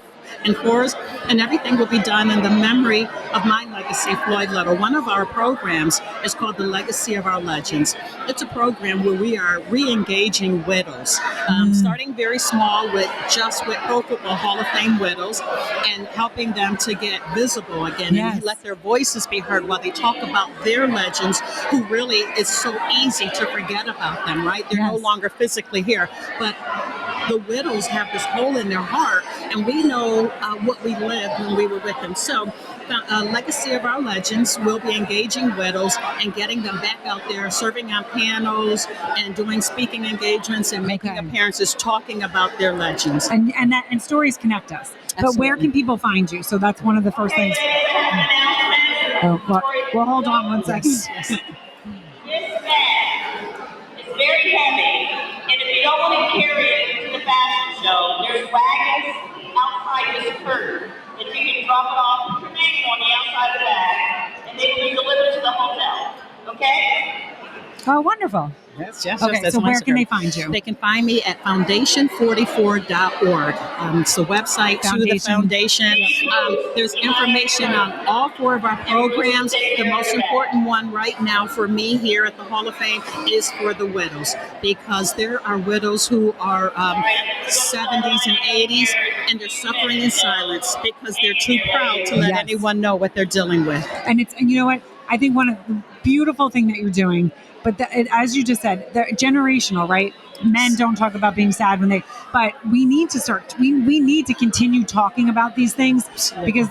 4s, and everything will be done in the memory of my legacy, Floyd Little. One of our programs is called the Legacy of Our Legends. It's a program where we are re-engaging widows, starting very small with Pro Football Hall of Fame widows, and helping them to get visible again and let their voices be heard while they talk about their legends, who really is so easy to forget about them, right? They're no longer physically here, but the widows have this hole in their heart, and we know what we lived when we were with them. So Legacy of Our Legends will be engaging widows and getting them back out there, serving on panels and doing speaking engagements and making appearances, talking about their legends. And stories connect us. Absolutely. But where can people find you? So that's one of the first things. Oh, well, hold on one second. Yes. This bag is very heavy, and if you don't want to carry it to the fashion show, there's wagons outside this curtain that you can drop it off with your name on the outside of the bag, and they will be delivered to the hotel. Okay? Oh, wonderful. Yes. Okay, That's so my where can Instagram. they find you? They can find me at foundation44.org. It's the website to the foundation. There's information on all 4 of our programs. The most important one right now for me here at the Hall of Fame is for the widows, because there are widows who are 70s and 80s, and they're suffering in silence because they're too proud to let anyone know what they're dealing with. And you know what? I think one of the beautiful thing that you're doing, but as you just said, they're generational, right? Men don't talk about being sad but we need to start, we need to continue talking about these things. Absolutely. Because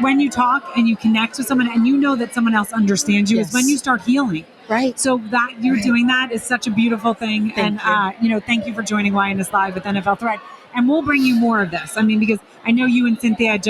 when you talk and you connect with someone and you know that someone else understands you, is when you start healing. Right. So that you're doing that is such a beautiful thing. Thank you for joining YNS Live with NFL Thread. And we'll bring you more of this. I mean, because I know you and Cynthia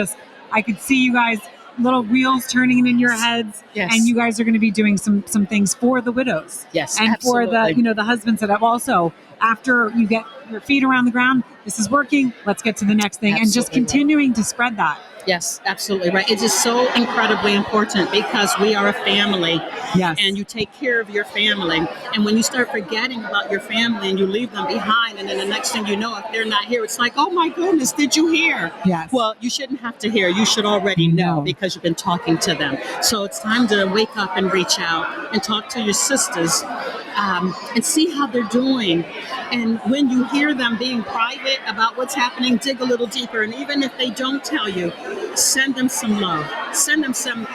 I could see you guys, little wheels turning in your heads, and you guys are going to be doing some things for the widows, and absolutely. for the husbands that have also, after you get your feet around the ground, this is working, let's get to the next thing, and just continuing to spread that. Yes, absolutely right. It is so incredibly important because we are a family. Yes. And you take care of your family. And when you start forgetting about your family and you leave them behind, and then the next thing you know, if they're not here, it's like, oh my goodness, did you hear? Yes. Well, you shouldn't have to hear. You should already know because you've been talking to them. So it's time to wake up and reach out and talk to your sisters and see how they're doing. And when you hear them being private about what's happening, dig a little deeper. And even if they don't tell you, send them some love. Send them some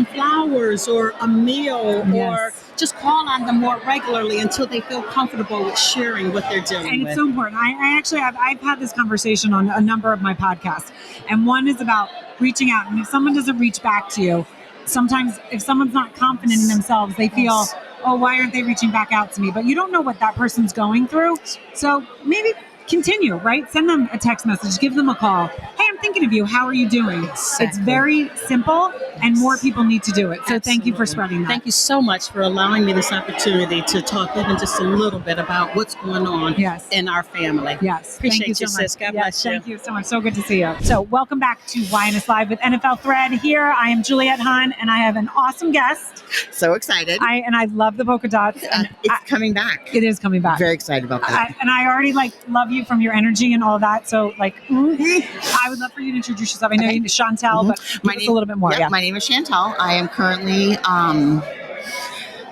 flowers or a meal, or just call on them more regularly until they feel comfortable with sharing what they're dealing with. And it's so important. I've had this conversation on a number of my podcasts, and one is about reaching out. And if someone doesn't reach back to you, sometimes if someone's not confident in themselves, they feel, oh, why aren't they reaching back out to me? But you don't know what that person's going through. So maybe continue, right? Send them a text message, give them a call. Hey, I'm thinking of you. How are you doing? Exactly. It's very simple, and more people need to do it. So Thank you for spreading that. Thank you so much for allowing me this opportunity to talk even just a little bit about what's going on in our family. Yes. Appreciate Thank you so sis. much. God bless you. Thank you so much. So good to see you. So welcome back to YNS Live with NFL Thread. Here I am Juliette Hahn, and I have an awesome guest. So excited. I love the polka dots. And it's coming back. It is coming back. Very excited about that. I already love you from your energy and all that. So I would love for you to introduce yourself. I know you Chantel, but give us a little bit more. Yeah, my name is Chantel. I am currently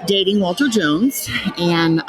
dating Walter Jones, and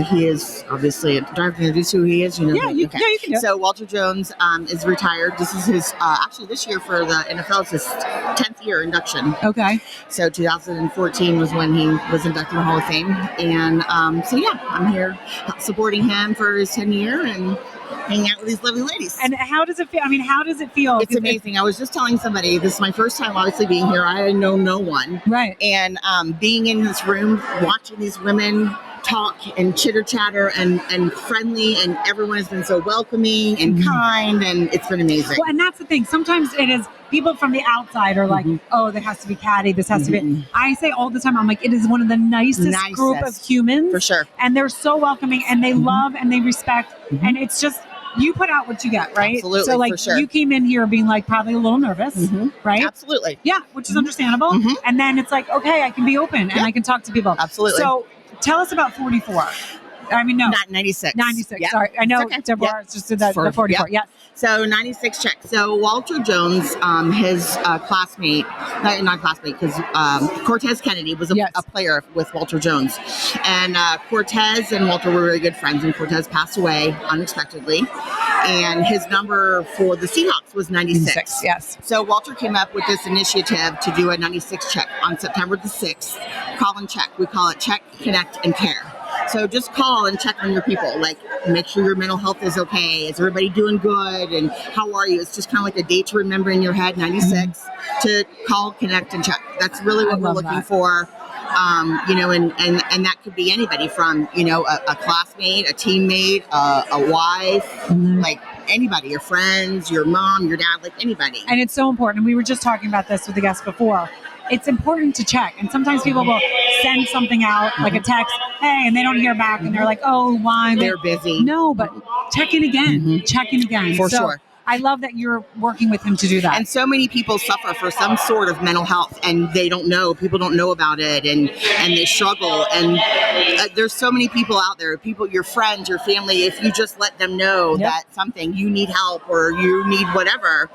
he is obviously, do I have to introduce who he is? You know, you can do it. So Walter Jones is retired. This is his, actually this year for the NFL, it's his 10th year induction. Okay. So 2014 was when he was inducted in the Hall of Fame. And I'm here supporting him for his 10th year and hanging out with these lovely ladies. And how does it feel? I mean, how does it feel? It's amazing. I was just telling somebody, this is my first time obviously being here. I know no one. Right. And being in this room, watching these women talk and chitter chatter and friendly, and everyone has been so welcoming and kind, and it's been amazing. Well, and that's the thing. Sometimes it is people from the outside are like, oh, there has to be catty. This has to be. I say all the time, I'm like, it is one of the nicest group of humans. For sure. And they're so welcoming, and they love and they respect. And it's just, you put out what you get, right? Absolutely, So for sure. you came in here being probably a little nervous, right? Absolutely. Yeah, which is understandable. And then it's like, okay, I can be open and I can talk to people. Absolutely. So tell us about 44. I mean, no. Not 96. 96, Yep. sorry. I know Okay. Deborah just did that, the 44. Yep. So 96 check. So Walter Jones, his classmate, not classmate, because Cortez Kennedy was a player with Walter Jones. And Cortez and Walter were very good friends, and Cortez passed away unexpectedly. And his number for the Seahawks was 96. Yes. So Walter came up with this initiative to do a 96 check on September the 6th. Call and check. We call it Check, Connect, and Care. So just call and check on your people. Like, make sure your mental health is okay. Is everybody doing good? And how are you? It's just kind of like a date to remember in your head, 96, to call, connect, and check. That's really what we're looking for. You know, and that could be anybody from, you know, a classmate, a teammate, a wife, like anybody, your friends, your mom, your dad, like anybody. And it's so important. We were just talking about this with the guests before. It's important to check. And sometimes people will send something out, like a text, hey, and they don't hear back. And they're like, oh, why? They're busy. No, but check in again. Check in again. For sure. I love that you're working with him to do that. And so many people suffer for some sort of mental health, and they don't know. People don't know about it, and they struggle. And there's so many people out there, people, your friends, your family, if you just let them know that something, you need help or you need whatever,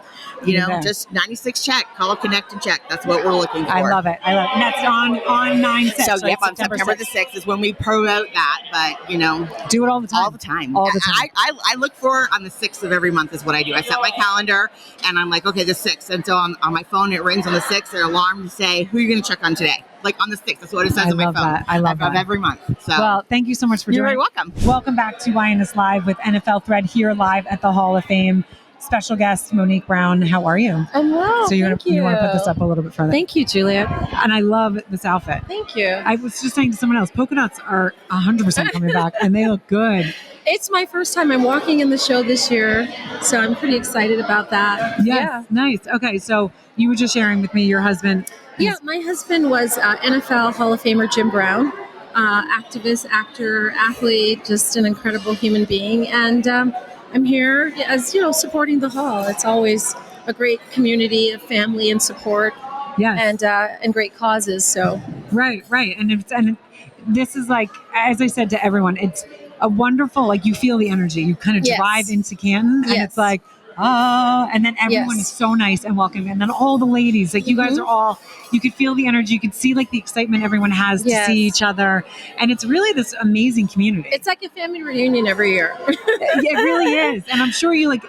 you know, just 96 check, call, connect, and check. That's what we're looking for. I love it. I love it. And that's on 9/6. So, right? yep, on September the 6th is when we promote that. But, you know, do it all the time. All the time. All the time. I look for on the 6th of every month is what I do. I set my calendar and I'm like, okay, the 6th. And so on my phone, it rings on the 6th, their alarm to say, who are you going to check on today? Like on the 6th. That's what it says on my phone. I love that. Every month. So, well, thank you so much for joining. You're very welcome. Welcome back to YNS Live with NFL Thread here live at the Hall of Fame. Special guest, Monique Brown. How are you? I'm well. So you want to put this up a little bit further? Thank you, Julia. And I love this outfit. Thank you. I was just saying to someone else, polka dots are 100% coming back, and they look good. It's my first time. I'm walking in the show this year, so I'm pretty excited about that. Yes, Yeah. nice. Okay, so you were just sharing with me your husband. Yeah, my husband was NFL Hall of Famer Jim Brown, activist, actor, athlete, just an incredible human being. And I'm here as, you know, supporting the Hall. It's always a great community of family and support. Yes. And great causes. So Right. And this is like, as I said to everyone, it's a wonderful, like you feel the energy. You kind of drive into Canton and it's like, oh, and then everyone is so nice and welcoming. And then all the ladies, like you guys are all, you could feel the energy. You could see like the excitement everyone has to see each other. And it's really this amazing community. It's like a family reunion every year. It really is. And I'm sure you like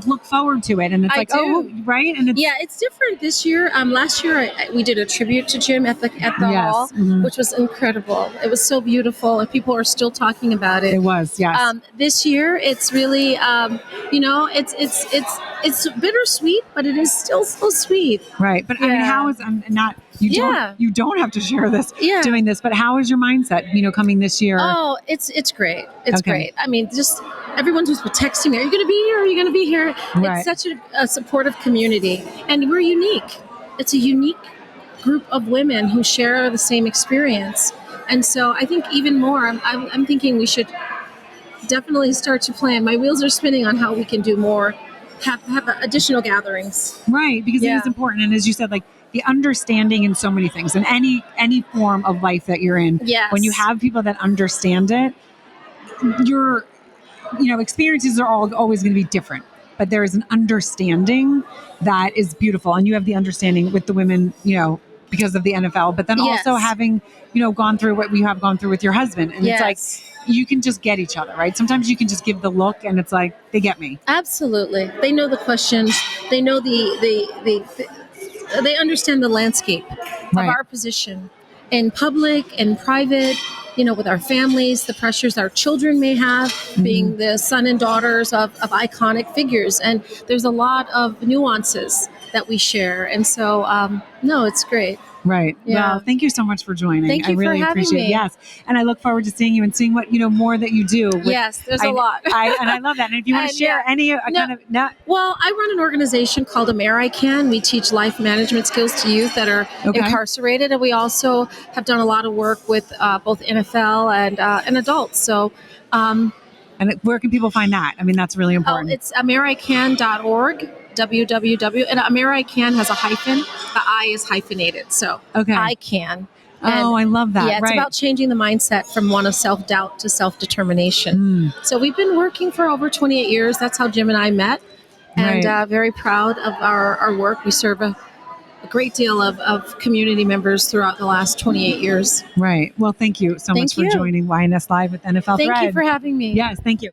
look forward to it. And it's oh, right. And it's different this year. Last year we did a tribute to Jim at the Hall, which was incredible. It was so beautiful, and people are still talking about it. It was, yes. This year it's really, you know, it's bittersweet, but it is still so sweet. Right. But I mean, how is you don't have to share this doing this, but how is your mindset, you know, coming this year? Oh, it's great. It's great. I mean, just everyone just texting me, are you going to be here? Are you going to be here? Right. It's such a supportive community, and we're unique. It's a unique group of women who share the same experience. And so I think even more, I'm thinking we should definitely start to plan. My wheels are spinning on how we can do more, have additional gatherings. Right. Because it is important. And as you said, like, the understanding in so many things, in any form of life that you're in, when you have people that understand it, your experiences are always going to be different, but there is an understanding that is beautiful. And you have the understanding with the women, you know, because of the NFL, but then also having, you know, gone through what you have gone through with your husband. And it's like, you can just get each other, right? Sometimes you can just give the look and it's like, they get me. Absolutely. They know the questions. They know they understand the landscape of our position in public and private, you know, with our families, the pressures our children may have, being the son and daughters of iconic figures. And there's a lot of nuances that we share. And so, no, it's great. Right. Yeah. Well, thank you so much for joining. Thank you I really for having appreciate it. me. Yes. And I look forward to seeing you and seeing what, you know, more that you do. Yes, there's a lot. And I love that. And if you want to share any Well, I run an organization called AmeriCan. We teach life management skills to youth that are incarcerated. And we also have done a lot of work with both NFL and adults. So, and where can people find that? I mean, that's really important. It's AmeriCan.org. www. And AmeriCan has a hyphen. The I is hyphenated. So I can. Oh, I love that. Yeah, it's about changing the mindset from one of self-doubt to self-determination. So we've been working for over 28 years. That's how Jim and I met. And very proud of our work. We serve a great deal of community members throughout the last 28 years. Right. Well, thank you so much for joining YNS Live with NFL Thread. Thank you for having me. Yes, thank you.